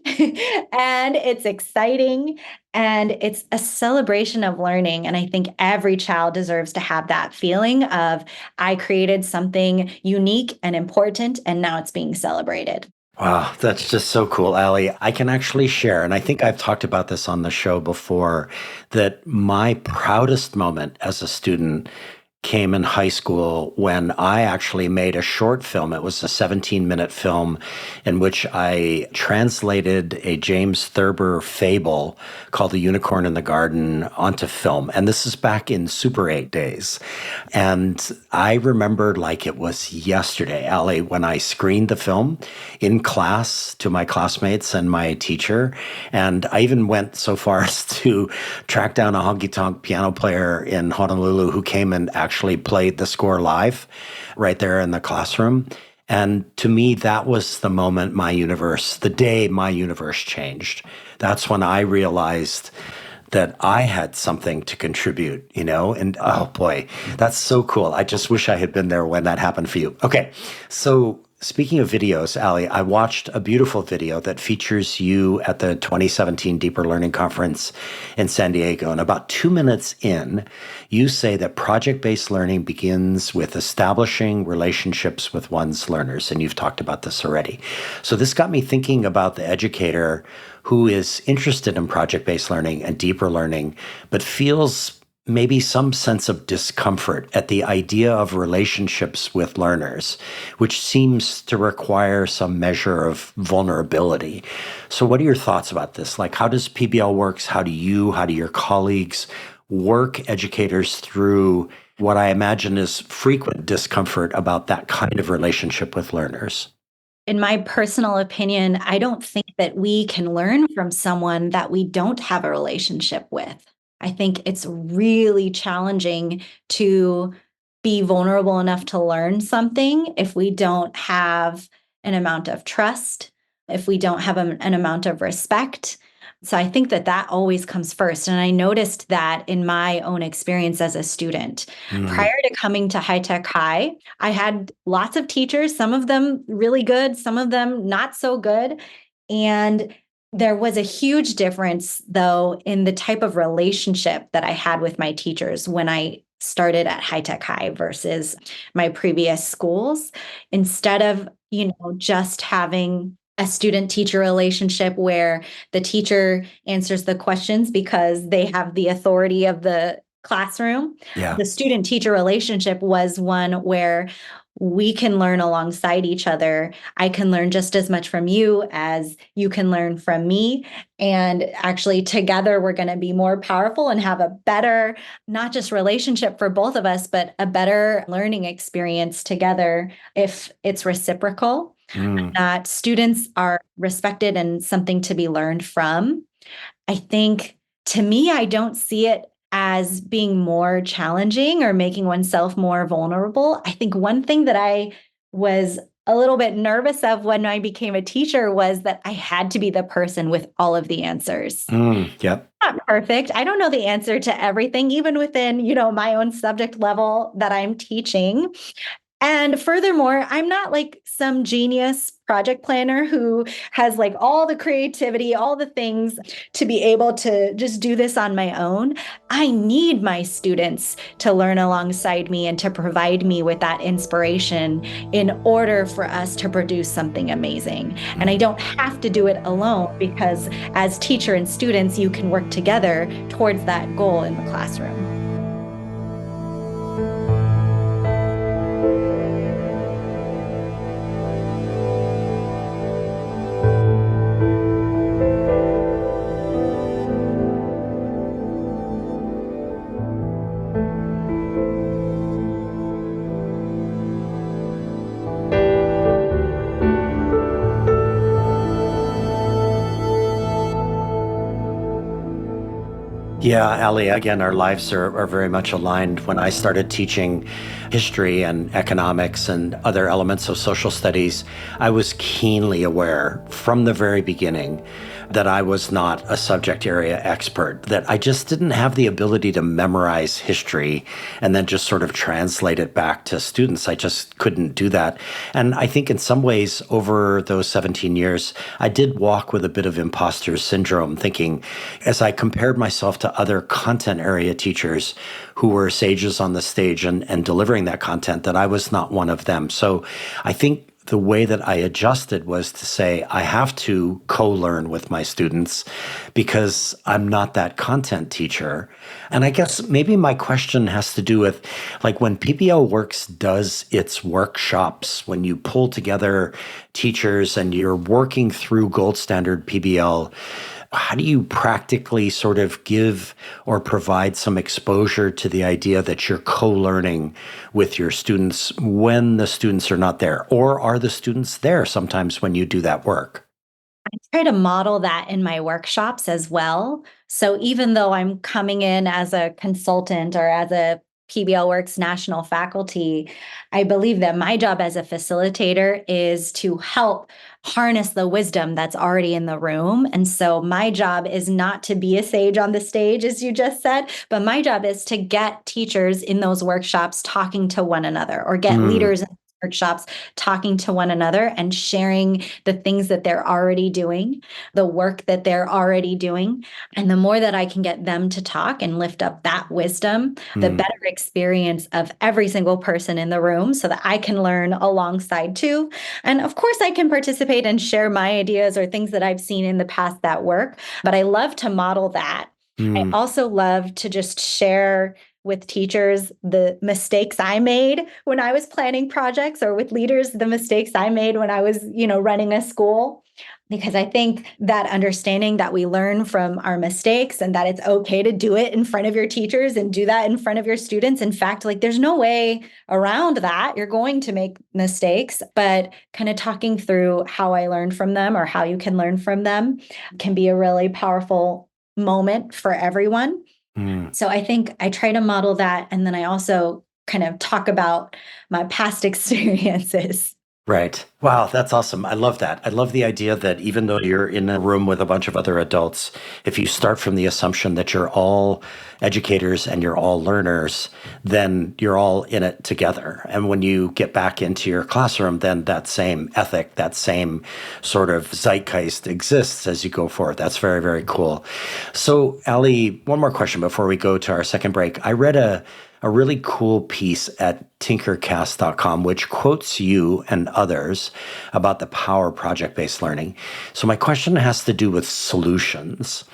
and it's exciting and it's a celebration of learning. And I think every child deserves to have that feeling of, I created something unique and important, and now it's being celebrated. Wow, that's just so cool, Allie. I can actually share, and I think I've talked about this on the show before, that my proudest moment as a student came in high school when I actually made a short film. It was a 17-minute film in which I translated a James Thurber fable called The Unicorn in the Garden onto film. And this is back in Super 8 days. And I remember like it was yesterday, Allie, when I screened the film in class to my classmates and my teacher. And I even went so far as to track down a honky-tonk piano player in Honolulu who came and actually played the score live right there in the classroom. And to me, that was the moment the day my universe changed. That's when I realized that I had something to contribute, and oh boy, that's so cool. I just wish I had been there when that happened for you. Okay, so speaking of videos, Allie, I watched a beautiful video that features you at the 2017 Deeper Learning Conference in San Diego. And about 2 minutes in, you say that project-based learning begins with establishing relationships with one's learners. And you've talked about this already. So this got me thinking about the educator who is interested in project-based learning and deeper learning, but feels maybe some sense of discomfort at the idea of relationships with learners, which seems to require some measure of vulnerability. So what are your thoughts about this? Like, how does PBL works? How do your colleagues work educators through what I imagine is frequent discomfort about that kind of relationship with learners? In my personal opinion, I don't think that we can learn from someone that we don't have a relationship with. I think it's really challenging to be vulnerable enough to learn something if we don't have an amount of trust, if we don't have an amount of respect. So I think that always comes first. And I noticed that in my own experience as a student. Prior to coming to High Tech High, I had lots of teachers, some of them really good, some of them not so good. And there was a huge difference, though, in the type of relationship that I had with my teachers when I started at High Tech High versus my previous schools. Instead of, just having a student-teacher relationship where the teacher answers the questions because they have the authority of the classroom, the student-teacher relationship was one where we can learn alongside each other. I can learn just as much from you as you can learn from me. And actually, together, we're going to be more powerful and have a better, not just relationship for both of us, but a better learning experience together if it's reciprocal, that students are respected and something to be learned from. I think, to me, I don't see it as being more challenging or making oneself more vulnerable. I think one thing that I was a little bit nervous of when I became a teacher was that I had to be the person with all of the answers. Yep. Not perfect. I don't know the answer to everything, even within, my own subject level that I'm teaching. And furthermore, I'm not like some genius project planner who has like all the creativity, all the things to be able to just do this on my own. I need my students to learn alongside me and to provide me with that inspiration in order for us to produce something amazing. And I don't have to do it alone because as teacher and students, you can work together towards that goal in the classroom. Yeah, Allie, again, our lives are very much aligned. When I started teaching history and economics and other elements of social studies, I was keenly aware from the very beginning that I was not a subject area expert, that I just didn't have the ability to memorize history and then just sort of translate it back to students. I just couldn't do that. And I think in some ways over those 17 years, I did walk with a bit of imposter syndrome, thinking as I compared myself to other content area teachers who were sages on the stage and delivering that content, that I was not one of them. So I think the way that I adjusted was to say, I have to co-learn with my students because I'm not that content teacher. And I guess maybe my question has to do with, like, when PBL Works does its workshops, when you pull together teachers and you're working through gold standard PBL, how do you practically sort of give or provide some exposure to the idea that you're co-learning with your students when the students are not there? Or are the students there sometimes when you do that work? I try to model that in my workshops as well. So even though I'm coming in as a consultant or as a PBL Works national faculty, I believe that my job as a facilitator is to help harness the wisdom that's already in the room. And so my job is not to be a sage on the stage, as you just said, but my job is to get teachers in those workshops talking to one another, or get leaders in workshops talking to one another and sharing the things that they're already doing, the work that they're already doing. And the more that I can get them to talk and lift up that wisdom, the better experience of every single person in the room, so that I can learn alongside too. And of course, I can participate and share my ideas or things that I've seen in the past that work. But I love to model that. I also love to just share with teachers the mistakes I made when I was planning projects, or with leaders the mistakes I made when I was, running a school. Because I think that understanding that we learn from our mistakes and that it's okay to do it in front of your teachers and do that in front of your students. In fact, like, there's no way around that. You're going to make mistakes, but kind of talking through how I learned from them or how you can learn from them can be a really powerful moment for everyone. So I think I try to model that. And then I also kind of talk about my past experiences. Right. Wow, that's awesome. I love that. I love the idea that even though you're in a room with a bunch of other adults, if you start from the assumption that you're all educators and you're all learners, then you're all in it together. And when you get back into your classroom, then that same ethic, that same sort of zeitgeist exists as you go forward. That's very, very cool. So, Allie, one more question before we go to our second break. I read a really cool piece at tinkercast.com, which quotes you and others about the power of project-based learning. So my question has to do with solutions.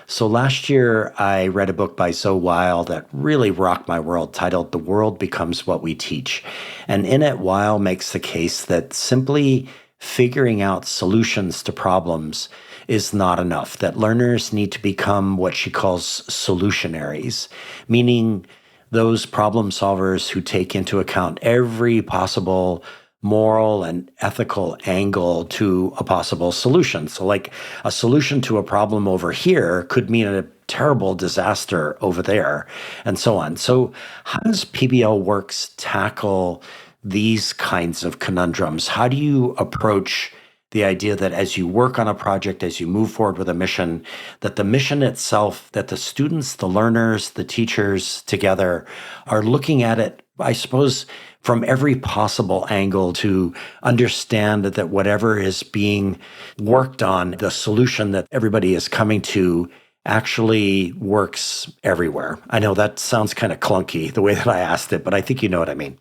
So last year, I read a book by Zoe Weil that really rocked my world, titled The World Becomes What We Teach. And in it, Weil makes the case that simply figuring out solutions to problems is not enough, that learners need to become what she calls solutionaries, meaning those problem solvers who take into account every possible moral and ethical angle to a possible solution. So like a solution to a problem over here could mean a terrible disaster over there, and so on. So how does PBL Works tackle these kinds of conundrums? How do you approach the idea that as you work on a project, as you move forward with a mission, that the mission itself, that the students, the learners, the teachers together are looking at it, I suppose, from every possible angle to understand that whatever is being worked on, the solution that everybody is coming to actually works everywhere. I know that sounds kind of clunky the way that I asked it, but I think you know what I mean.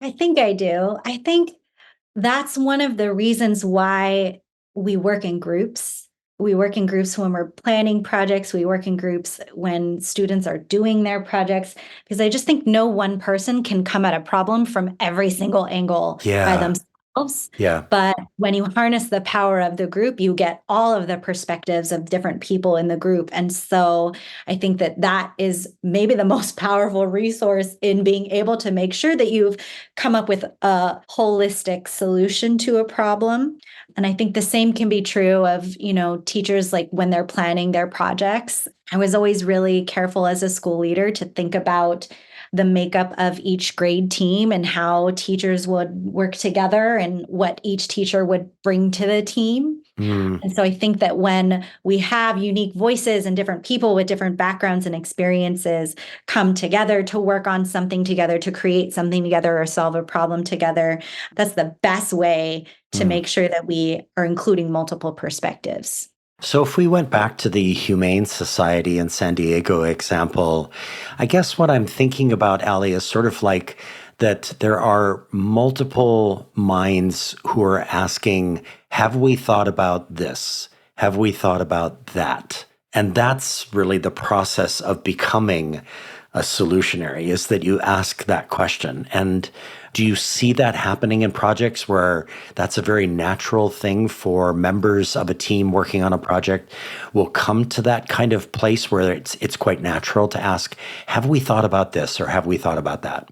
I think I do. I think that's one of the reasons why we work in groups. We work in groups when we're planning projects. We work in groups when students are doing their projects, because I just think no one person can come at a problem from every single angle by Yeah. themselves. Yeah. But when you harness the power of the group, you get all of the perspectives of different people in the group. And so I think that that is maybe the most powerful resource in being able to make sure that you've come up with a holistic solution to a problem. And I think the same can be true of, teachers, like when they're planning their projects. I was always really careful as a school leader to think about the makeup of each grade team and how teachers would work together and what each teacher would bring to the team. And so I think that when we have unique voices and different people with different backgrounds and experiences come together to work on something together, to create something together or solve a problem together, that's the best way to make sure that we are including multiple perspectives. So if we went back to the Humane Society in San Diego example, I guess what I'm thinking about, Allie, is sort of like that there are multiple minds who are asking, have we thought about this? Have we thought about that? And that's really the process of becoming a solutionary, is that you ask that question. And do you see that happening in projects where that's a very natural thing for members of a team working on a project will come to that kind of place where it's quite natural to ask, have we thought about this or have we thought about that?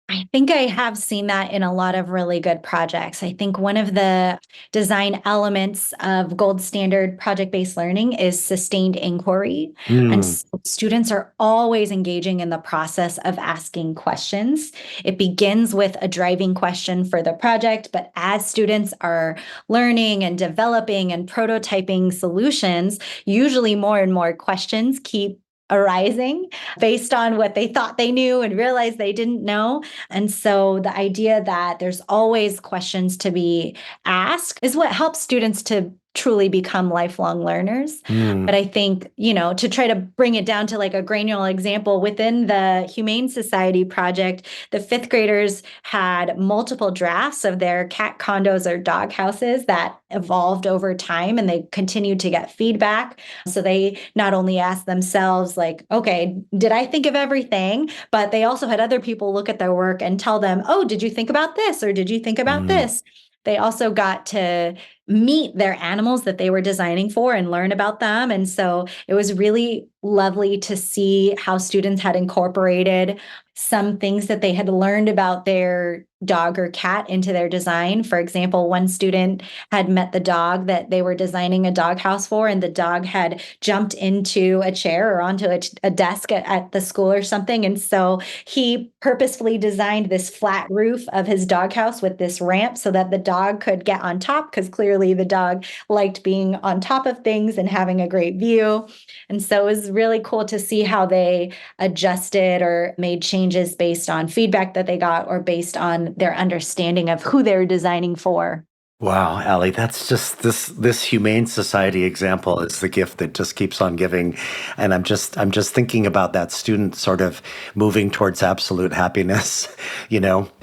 I think I have seen that in a lot of really good projects. I think one of the design elements of gold standard project-based learning is sustained inquiry. And so students are always engaging in the process of asking questions. It begins with a driving question for the project, but as students are learning and developing and prototyping solutions, usually more and more questions keep arising based on what they thought they knew and realized they didn't know. And so the idea that there's always questions to be asked is what helps students to truly become lifelong learners. But I think, to try to bring it down to like a granular example within the Humane Society project, the fifth graders had multiple drafts of their cat condos or dog houses that evolved over time, and they continued to get feedback. So they not only asked themselves like, okay, did I think of everything? But they also had other people look at their work and tell them, oh, did you think about this? Or did you think about this? They also got to meet their animals that they were designing for and learn about them. And so it was really lovely to see how students had incorporated some things that they had learned about their dog or cat into their design. For example, one student had met the dog that they were designing a doghouse for, and the dog had jumped into a chair or onto a desk at the school or something. And so he purposefully designed this flat roof of his doghouse with this ramp so that the dog could get on top, because clearly the dog liked being on top of things and having a great view. And so it was really cool to see how they adjusted or made changes based on feedback that they got or based on their understanding of who they're designing for. Wow, Allie, that's just this Humane Society example is the gift that just keeps on giving. And I'm just thinking about that student sort of moving towards absolute happiness,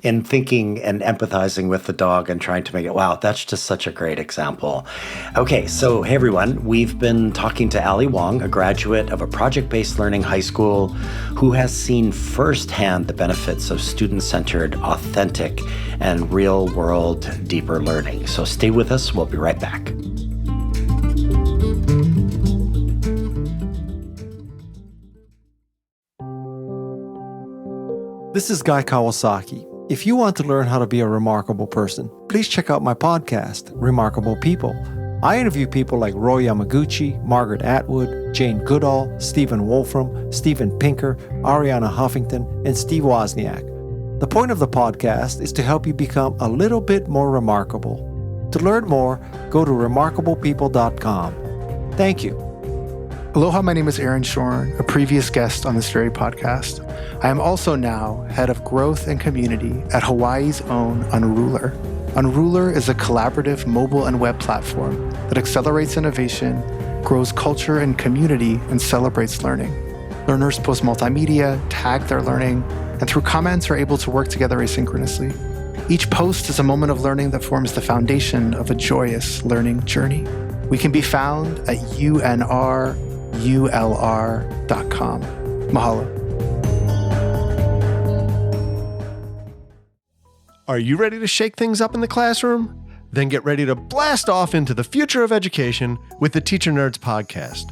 in thinking and empathizing with the dog and trying to make it, wow, that's just such a great example. Okay, so hey everyone, we've been talking to Allie Wong, a graduate of a project-based learning high school who has seen firsthand the benefits of student-centered, authentic, and real-world deeper learning. So stay with us. We'll be right back. This is Guy Kawasaki. If you want to learn how to be a remarkable person, please check out my podcast, Remarkable People. I interview people like Roy Yamaguchi, Margaret Atwood, Jane Goodall, Stephen Wolfram, Steven Pinker, Ariana Huffington, and Steve Wozniak. The point of the podcast is to help you become a little bit more remarkable. To learn more, go to remarkablepeople.com. Thank you. Aloha, my name is Aaron Shorn, a previous guest on this very podcast. I am also now head of growth and community at Hawaii's own Unruler. Unruler is a collaborative mobile and web platform that accelerates innovation, grows culture and community, and celebrates learning. Learners post multimedia, tag their learning, and through comments are able to work together asynchronously. Each post is a moment of learning that forms the foundation of a joyous learning journey. We can be found at unrulr.com. Mahalo. Are you ready to shake things up in the classroom? Then get ready to blast off into the future of education with the Teacher Nerds podcast.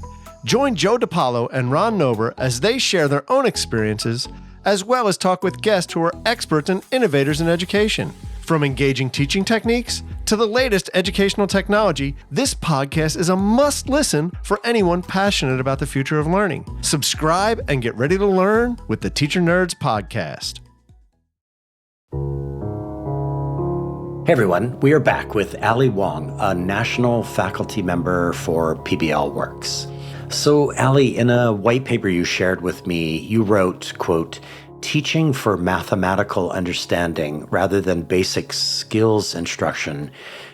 Join Joe DiPaolo and Ron Nober as they share their own experiences, as well as talk with guests who are experts and innovators in education. From engaging teaching techniques to the latest educational technology, this podcast is a must-listen for anyone passionate about the future of learning. Subscribe and get ready to learn with the Teacher Nerds podcast. Hey everyone, we are back with Allie Wong, a national faculty member for PBL Works. So Allie, in a white paper you shared with me, you wrote, quote, "Teaching for mathematical understanding rather than basic skills instruction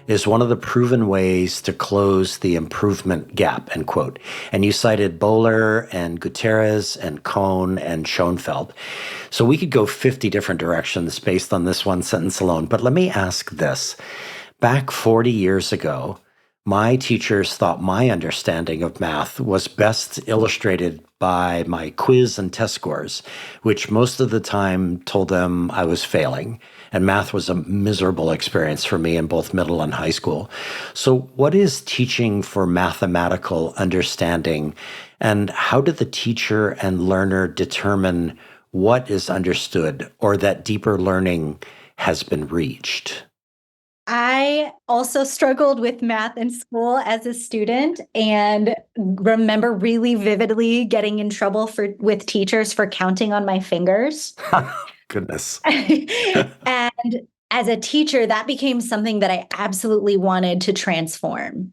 is one of the proven ways to close the improvement gap," end quote. And you cited Bowler and Gutierrez and Cohn and Schoenfeld. So we could go 50 different directions based on this one sentence alone. But let me ask this. Back 40 years ago, my teachers thought my understanding of math was best illustrated by my quiz and test scores, which most of the time told them I was failing. And math was a miserable experience for me in both middle and high school. So what is teaching for mathematical understanding? And how do the teacher and learner determine what is understood or that deeper learning has been reached? I also struggled with math in school as a student and remember really vividly getting in trouble with teachers for counting on my fingers. Goodness. And as a teacher, that became something that I absolutely wanted to transform.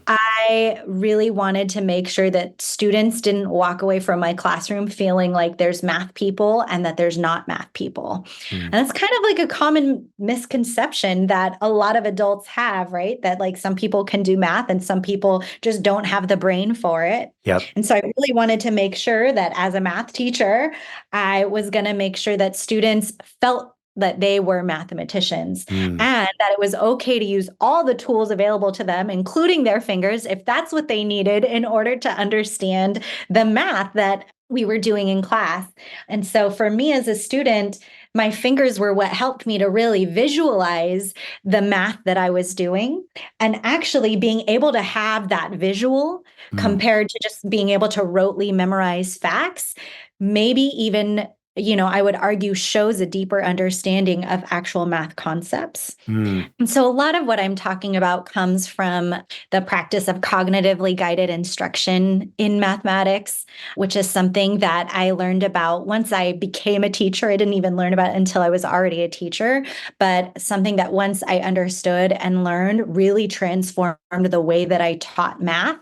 I really wanted to make sure that students didn't walk away from my classroom feeling like there's math people and that there's not math people. And that's kind of like a common misconception that a lot of adults have, right? That like some people can do math and some people just don't have the brain for it. Yep. And so I really wanted to make sure that as a math teacher, I was going to make sure that students felt that they were mathematicians and that it was okay to use all the tools available to them, including their fingers, if that's what they needed in order to understand the math that we were doing in class. And so for me as a student, my fingers were what helped me to really visualize the math that I was doing and actually being able to have that visual compared to just being able to rotely memorize facts, maybe even I would argue shows a deeper understanding of actual math concepts. And so a lot of what I'm talking about comes from the practice of cognitively guided instruction in mathematics, which is something that I learned about once I became a teacher. I didn't even learn about it until I was already a teacher, but something that once I understood and learned really transformed the way that I taught math.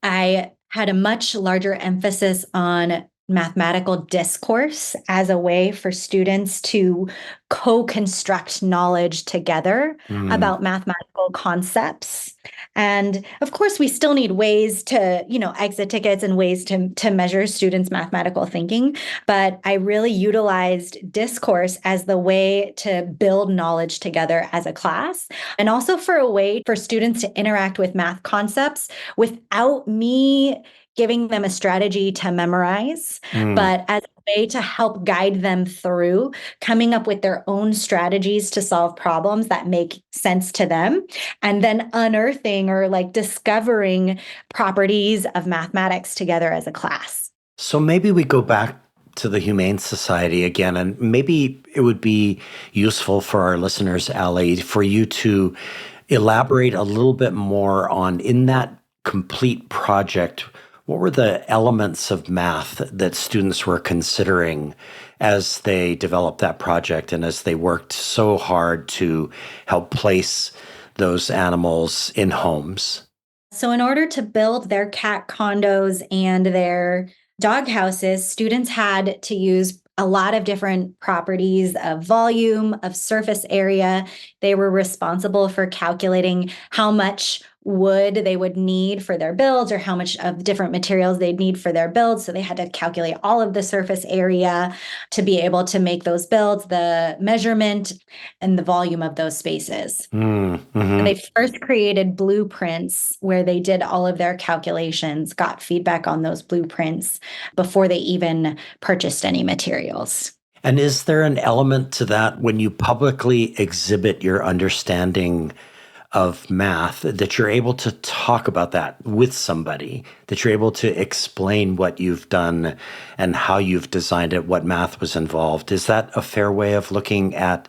I had a much larger emphasis on mathematical discourse as a way for students to co-construct knowledge together about mathematical concepts. And of course, we still need ways to, exit tickets and ways to measure students' mathematical thinking. But I really utilized discourse as the way to build knowledge together as a class, and also for a way for students to interact with math concepts without me giving them a strategy to memorize, but as a way to help guide them through coming up with their own strategies to solve problems that make sense to them, and then unearthing or discovering properties of mathematics together as a class. So maybe we go back to the Humane Society again, and maybe it would be useful for our listeners, Allie, for you to elaborate a little bit more on, in that complete project, what were the elements of math that students were considering as they developed that project and as they worked so hard to help place those animals in homes? So, in order to build their cat condos and their dog houses, students had to use a lot of different properties of volume, of surface area. They were responsible for calculating how much wood they would need for their builds or how much of different materials they'd need for their builds. So they had to calculate all of the surface area to be able to make those builds, the measurement and the volume of those spaces. Mm-hmm. They first created blueprints where they did all of their calculations, got feedback on those blueprints before they even purchased any materials. And is there an element to that when you publicly exhibit your understanding of math that you're able to talk about that with somebody, that you're able to explain what you've done and how you've designed it, what math was involved? Is that a fair way of looking at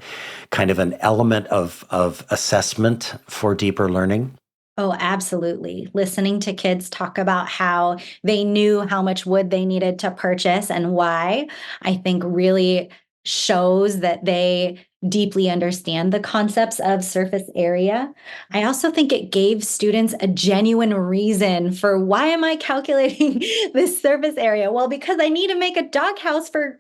kind of an element of assessment for deeper learning? Oh, absolutely. Listening to kids talk about how they knew how much wood they needed to purchase and why, I think really shows that they deeply understand the concepts of surface area. I also think it gave students a genuine reason for why am I calculating this surface area? Well, because I need to make a doghouse for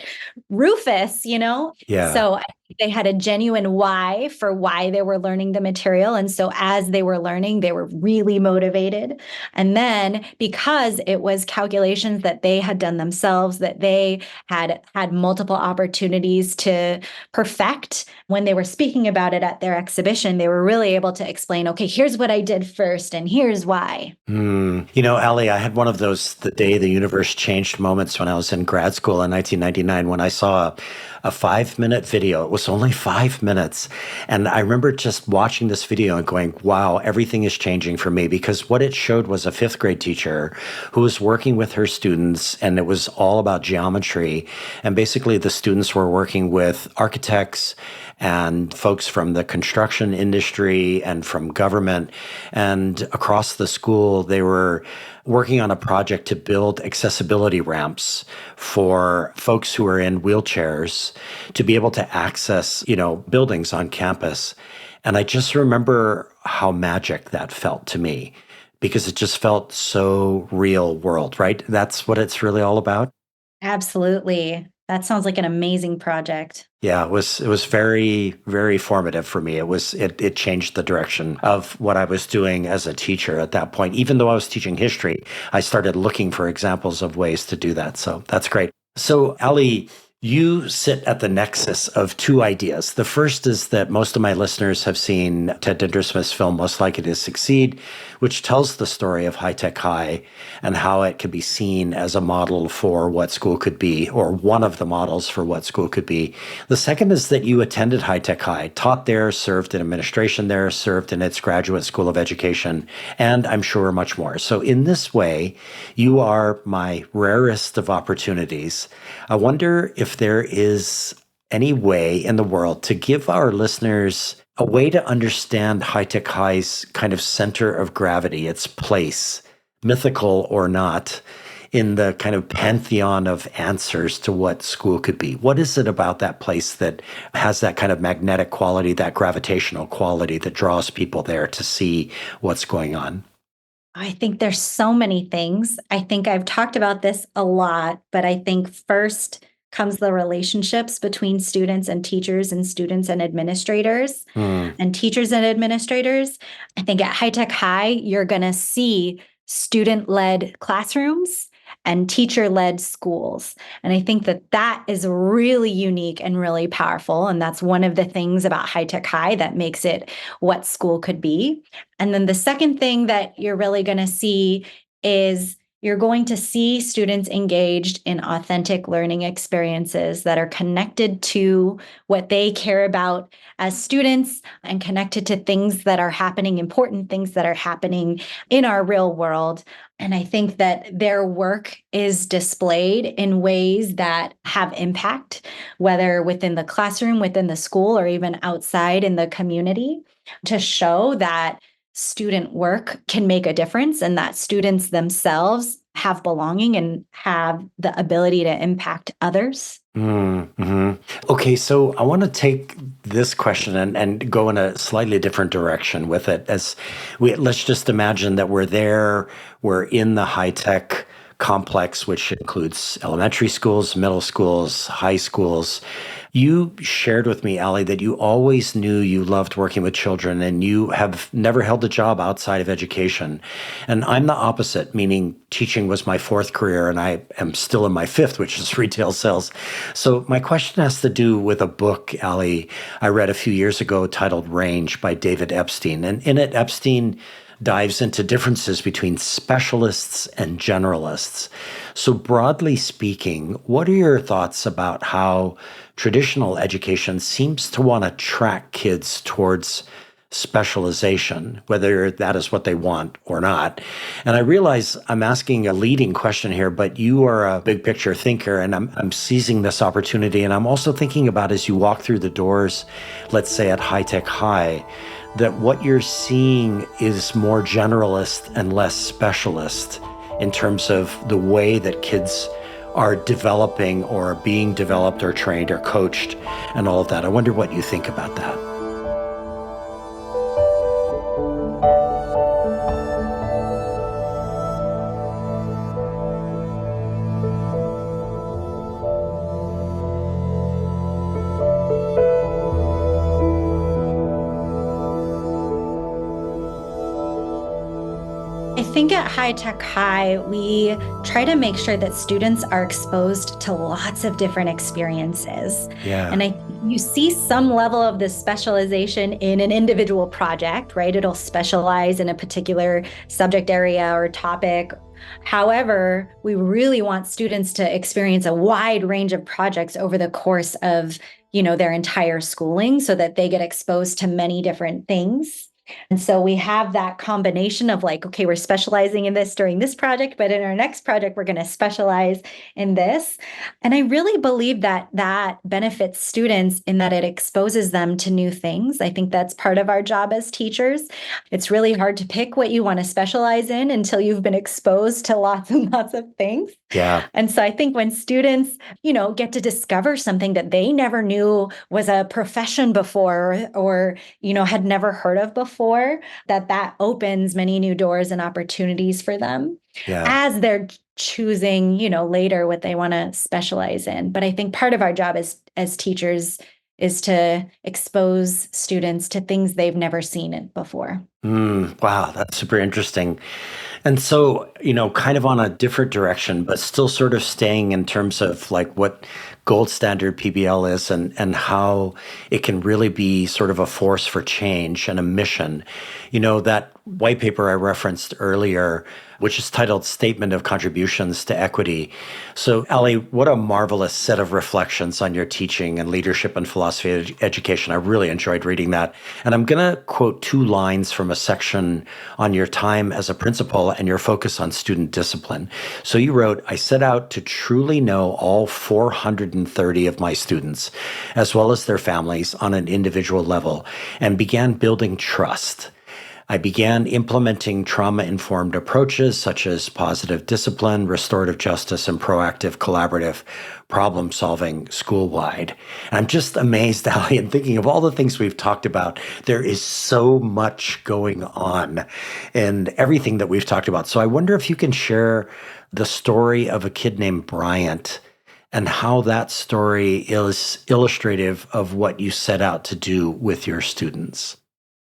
Rufus, Yeah. So I think they had a genuine why for why they were learning the material. And so as they were learning, they were really motivated. And then because it was calculations that they had done themselves, that they had had multiple opportunities to perfect, when they were speaking about it at their exhibition, they were really able to explain, okay, here's what I did first and here's why. Allie, I had one of those the day the universe changed moments when I was in grad school in 1999 when I saw a 5-minute video. It was only 5 minutes. And I remember just watching this video and going, wow, everything is changing for me, because what it showed was a 5th grade teacher who was working with her students, and it was all about geometry. And basically the students were working with architects and folks from the construction industry and from government. And across the school, they were working on a project to build accessibility ramps for folks who are in wheelchairs to be able to access, buildings on campus. And I just remember how magic that felt to me, because it just felt so real world, right? That's what it's really all about. Absolutely. That sounds like an amazing project. Yeah, it was very, very formative for me. It changed the direction of what I was doing as a teacher at that point. Even though I was teaching history, I started looking for examples of ways to do that. So that's great. So Allie, you sit at the nexus of two ideas. The first is that most of my listeners have seen Ted Dintersmith's film, Most Likely to Succeed, which tells the story of High Tech High and how it could be seen as a model for what school could be, or one of the models for what school could be. The second is that you attended High Tech High, taught there, served in administration there, served in its graduate school of education, and I'm sure much more. So in this way, you are my rarest of opportunities. I wonder if there is any way in the world to give our listeners a way to understand High Tech High's kind of center of gravity, its place, mythical or not, in the kind of pantheon of answers to what school could be. What is it about that place that has that kind of magnetic quality, that gravitational quality that draws people there to see what's going on? I think there's so many things. I think I've talked about this a lot, but I think first comes the relationships between students and teachers and students and administrators and teachers and administrators. I think at High Tech High, you're going to see student-led classrooms and teacher-led schools. And I think that that is really unique and really powerful. And that's one of the things about High Tech High that makes it what school could be. And then the second thing that you're really going to see is you're going to see students engaged in authentic learning experiences that are connected to what they care about as students and connected to things that are happening, important things that are happening in our real world. And I think that their work is displayed in ways that have impact, whether within the classroom, within the school, or even outside in the community, to show that student work can make a difference and that students themselves have belonging and have the ability to impact others. Mm-hmm. Okay, so I want to take this question and go in a slightly different direction with it. Let's just imagine that we're in the high tech complex, which includes elementary schools, middle schools, high schools. You shared with me, Allie, that you always knew you loved working with children and you have never held a job outside of education. And I'm the opposite, meaning teaching was my fourth career and I am still in my fifth, which is retail sales. So my question has to do with a book, Allie, I read a few years ago titled Range by David Epstein. And in it, Epstein dives into differences between specialists and generalists. So broadly speaking, what are your thoughts about how traditional education seems to want to track kids towards specialization, whether that is what they want or not? And I realize I'm asking a leading question here, but you are a big picture thinker, and I'm seizing this opportunity. And I'm also thinking about as you walk through the doors, let's say at High Tech High, that what you're seeing is more generalist and less specialist in terms of the way that kids are developing or being developed or trained or coached and all of that. I wonder what you think about that. I think at High Tech High, we try to make sure that students are exposed to lots of different experiences. Yeah. And you see some level of this specialization in an individual project, right? It'll specialize in a particular subject area or topic. However, we really want students to experience a wide range of projects over the course of, their entire schooling so that they get exposed to many different things. And so we have that combination of like, okay, we're specializing in this during this project, but in our next project, we're going to specialize in this. And I really believe that that benefits students in that it exposes them to new things. I think that's part of our job as teachers. It's really hard to pick what you want to specialize in until you've been exposed to lots and lots of things. Yeah. And so I think when students, get to discover something that they never knew was a profession before or had never heard of before, that opens many new doors and opportunities for them as they're choosing, later what they want to specialize in. But I think part of our job as teachers is to expose students to things they've never seen it before. Wow, that's super interesting. And so, kind of on a different direction, but still sort of staying in terms of like what gold standard PBL is and how it can really be sort of a force for change and a mission. That white paper I referenced earlier, which is titled Statement of Contributions to Equity. So, Allie, what a marvelous set of reflections on your teaching and leadership and philosophy of education. I really enjoyed reading that. And I'm going to quote 2 lines from a section on your time as a principal and your focus on student discipline. So you wrote, "I set out to truly know all 430 of my students, as well as their families on an individual level, and began building trust. I began implementing trauma-informed approaches such as positive discipline, restorative justice, and proactive collaborative problem solving school-wide." And I'm just amazed, Allie, and thinking of all the things we've talked about. There is so much going on in everything that we've talked about. So I wonder if you can share the story of a kid named Bryant and how that story is illustrative of what you set out to do with your students.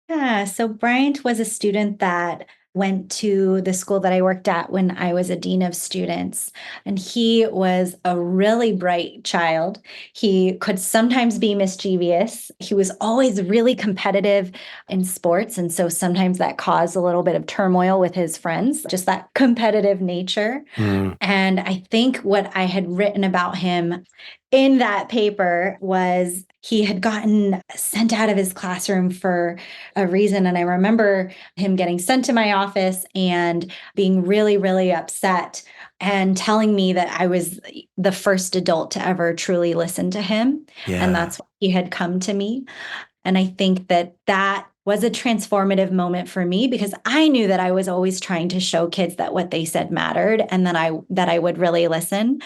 Yeah, so Bryant was a student that went to the school that I worked at when I was a dean of students. And he was a really bright child. He could sometimes be mischievous. He was always really competitive in sports. And so sometimes that caused a little bit of turmoil with his friends, just that competitive nature. And I think what I had written about him in that paper was he had gotten sent out of his classroom for a reason. And I remember him getting sent to my office and being really, really upset and telling me that I was the first adult to ever truly listen to him. Yeah. And that's why he had come to me. And I think that was a transformative moment for me because I knew that I was always trying to show kids that what they said mattered and that I would really listen.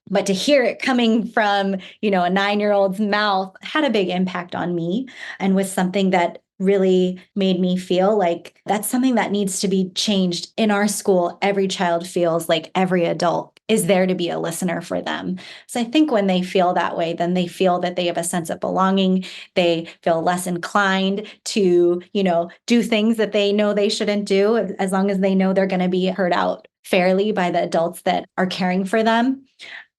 But to hear it coming from, a 9-year-old's mouth had a big impact on me and was something that really made me feel like that's something that needs to be changed in our school. Every child feels like every adult is there to be a listener for them. So I think when they feel that way, then they feel that they have a sense of belonging. They feel less inclined to, do things that they know they shouldn't do as long as they know they're going to be heard out fairly by the adults that are caring for them.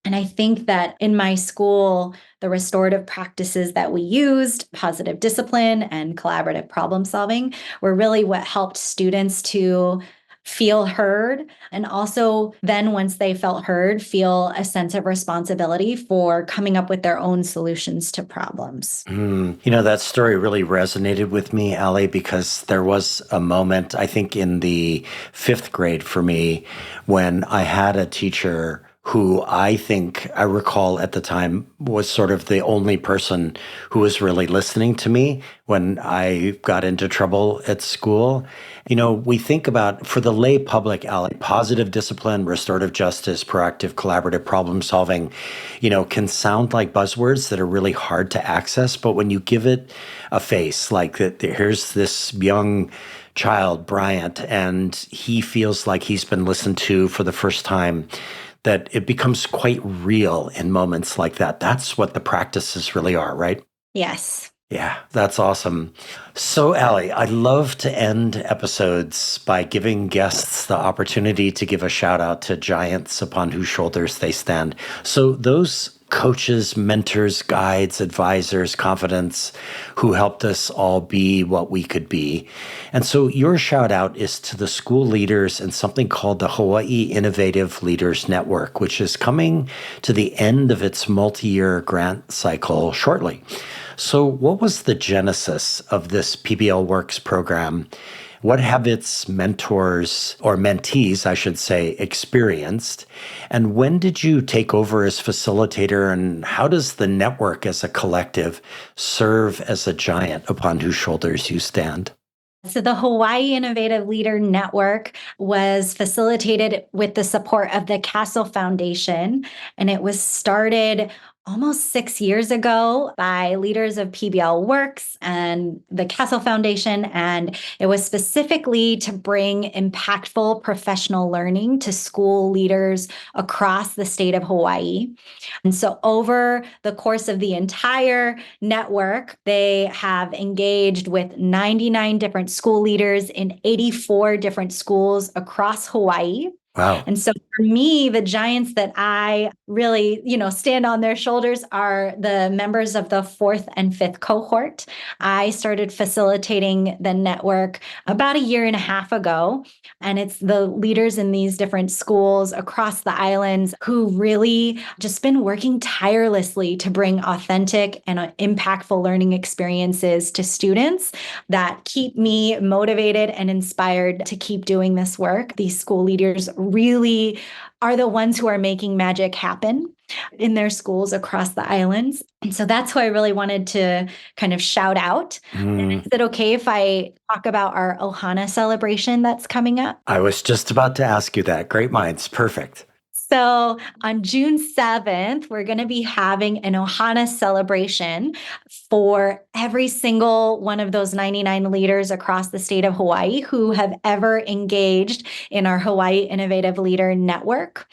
And I think that in my school, the restorative practices that we used, positive discipline and collaborative problem solving, were really what helped students to feel heard. And also, then once they felt heard, feel a sense of responsibility for coming up with their own solutions to problems. That story really resonated with me, Allie, because there was a moment, I think in the 5th grade for me, when I had a teacher who I think I recall at the time was sort of the only person who was really listening to me when I got into trouble at school. We think about, for the lay public, Allie, positive discipline, restorative justice, proactive, collaborative problem solving, can sound like buzzwords that are really hard to access. But when you give it a face, like that, here's this young child, Bryant, and he feels like he's been listened to for the first time, that it becomes quite real in moments like that. That's what the practices really are, right? Yes. Yeah, that's awesome. So, Allie, I love to end episodes by giving guests the opportunity to give a shout out to giants upon whose shoulders they stand. So those coaches, mentors, guides, advisors, confidants who helped us all be what we could be. And so your shout out is to the school leaders and something called the Hawaii Innovative Leaders Network, which is coming to the end of its multi-year grant cycle shortly. So what was the genesis of this PBL Works program? What have its mentors, or mentees, I should say, experienced? And when did you take over as facilitator? And how does the network as a collective serve as a giant upon whose shoulders you stand? So the Hawaii Innovative Leader Network was facilitated with the support of the Castle Foundation, and it was started almost 6 years ago by leaders of PBL Works and the Castle Foundation. And it was specifically to bring impactful professional learning to school leaders across the state of Hawaii. And so over the course of the entire network, they have engaged with 99 different school leaders in 84 different schools across Hawaii. Wow. And so for me, the giants that I really, stand on their shoulders are the members of the 4th and 5th cohort. I started facilitating the network about a year and a half ago. And it's the leaders in these different schools across the islands who really just been working tirelessly to bring authentic and impactful learning experiences to students that keep me motivated and inspired to keep doing this work. These school leaders really are the ones who are making magic happen in their schools across the islands. And so that's who I really wanted to kind of shout out. Is it okay if I talk about our Ohana celebration that's coming up? I was just about to ask you that. Great minds. Perfect. So on June 7th, we're going to be having an Ohana celebration for every single one of those 99 leaders across the state of Hawaii who have ever engaged in our Hawaii Innovative Leader Network.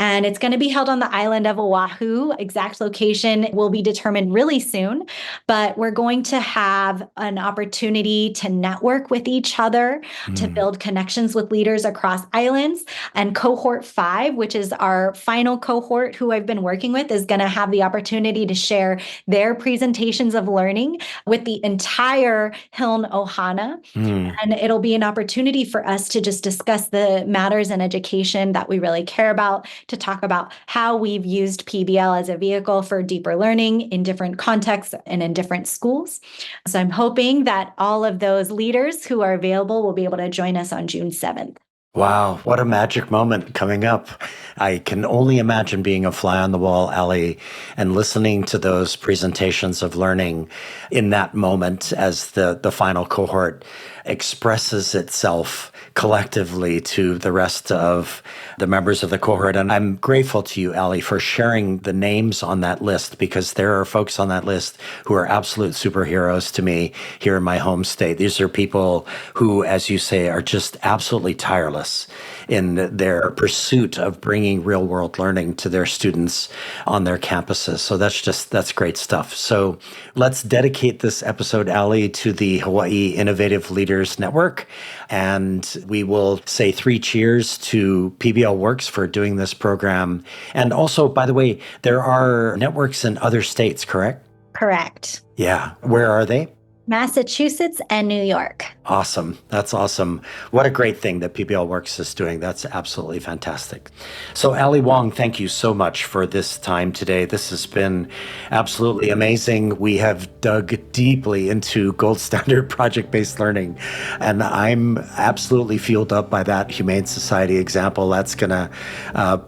And it's going to be held on the island of Oahu. Exact location will be determined really soon, but we're going to have an opportunity to network with each other, to build connections with leaders across islands. And cohort 5, which is our final cohort who I've been working with, is going to have the opportunity to share their presentations of learning with the entire Hiln Ohana. And it'll be an opportunity for us to just discuss the matters in education that we really care about, to talk about how we've used PBL as a vehicle for deeper learning in different contexts and in different schools. So I'm hoping that all of those leaders who are available will be able to join us on June 7th. Wow, what a magic moment coming up. I can only imagine being a fly on the wall, Allie, and listening to those presentations of learning in that moment as the final cohort expresses itself collectively to the rest of the members of the cohort. And I'm grateful to you, Allie, for sharing the names on that list, because there are folks on that list who are absolute superheroes to me here in my home state. These are people who, as you say, are just absolutely tireless in their pursuit of bringing real world learning to their students on their campuses. So that's great stuff. So let's dedicate this episode, Allie, to the Hawaii Innovative Leaders Network. And we will say 3 cheers to PBL Works for doing this program. And also, by the way, there are networks in other states, correct? Correct. Yeah. Where are they? Massachusetts and New York. Awesome. That's awesome. What a great thing that PBL Works is doing. That's absolutely fantastic. So Allie Wong, thank you so much for this time today. This has been absolutely amazing. We have dug deeply into gold standard project-based learning, and I'm absolutely fueled up by that Humane Society example. That's going to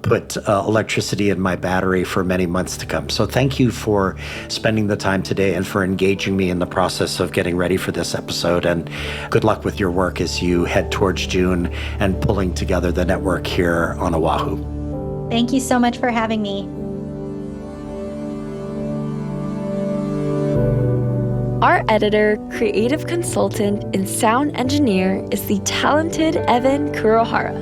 put electricity in my battery for many months to come. So thank you for spending the time today and for engaging me in the process of getting ready for this episode, and good luck with your work as you head towards June and pulling together the network here on Oahu. Thank you so much for having me. Our editor, creative consultant, and sound engineer is the talented Evan Kurohara.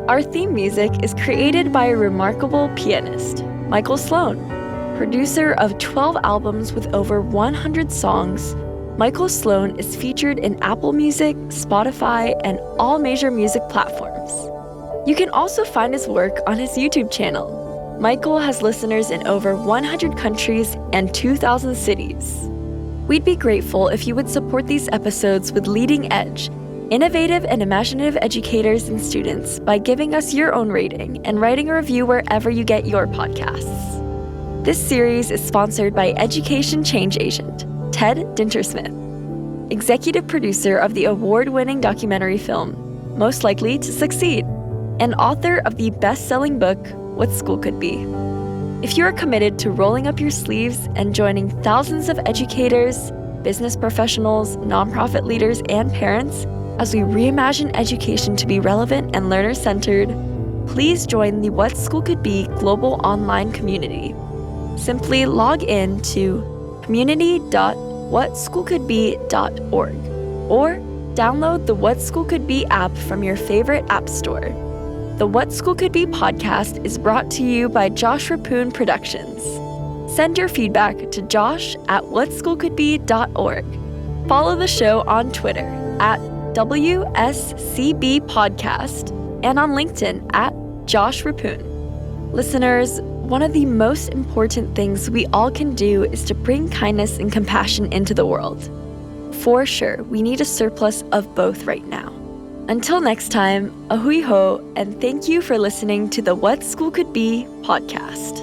Our theme music is created by a remarkable pianist, Michael Sloan. Producer of 12 albums with over 100 songs, Michael Sloan is featured in Apple Music, Spotify, and all major music platforms. You can also find his work on his YouTube channel. Michael has listeners in over 100 countries and 2,000 cities. We'd be grateful if you would support these episodes with leading edge, innovative and imaginative educators and students by giving us your own rating and writing a review wherever you get your podcasts. This series is sponsored by Education Change Agent, Ted Dintersmith, executive producer of the award-winning documentary film, Most Likely to Succeed, and author of the best-selling book, What School Could Be. If you are committed to rolling up your sleeves and joining thousands of educators, business professionals, nonprofit leaders, and parents as we reimagine education to be relevant and learner-centered, please join the What School Could Be global online community. Simply log in to community.whatschoolcouldbe.org or download the What School Could Be app from your favorite app store. The What School Could Be podcast is brought to you by Josh Rapoon Productions. Send your feedback to josh@whatschoolcouldbe.org. Follow the show on Twitter @WSCB Podcast and on LinkedIn @Josh Rapoon. Listeners, one of the most important things we all can do is to bring kindness and compassion into the world. For sure, we need a surplus of both right now. Until next time, ahui ho, and thank you for listening to the What School Could Be podcast.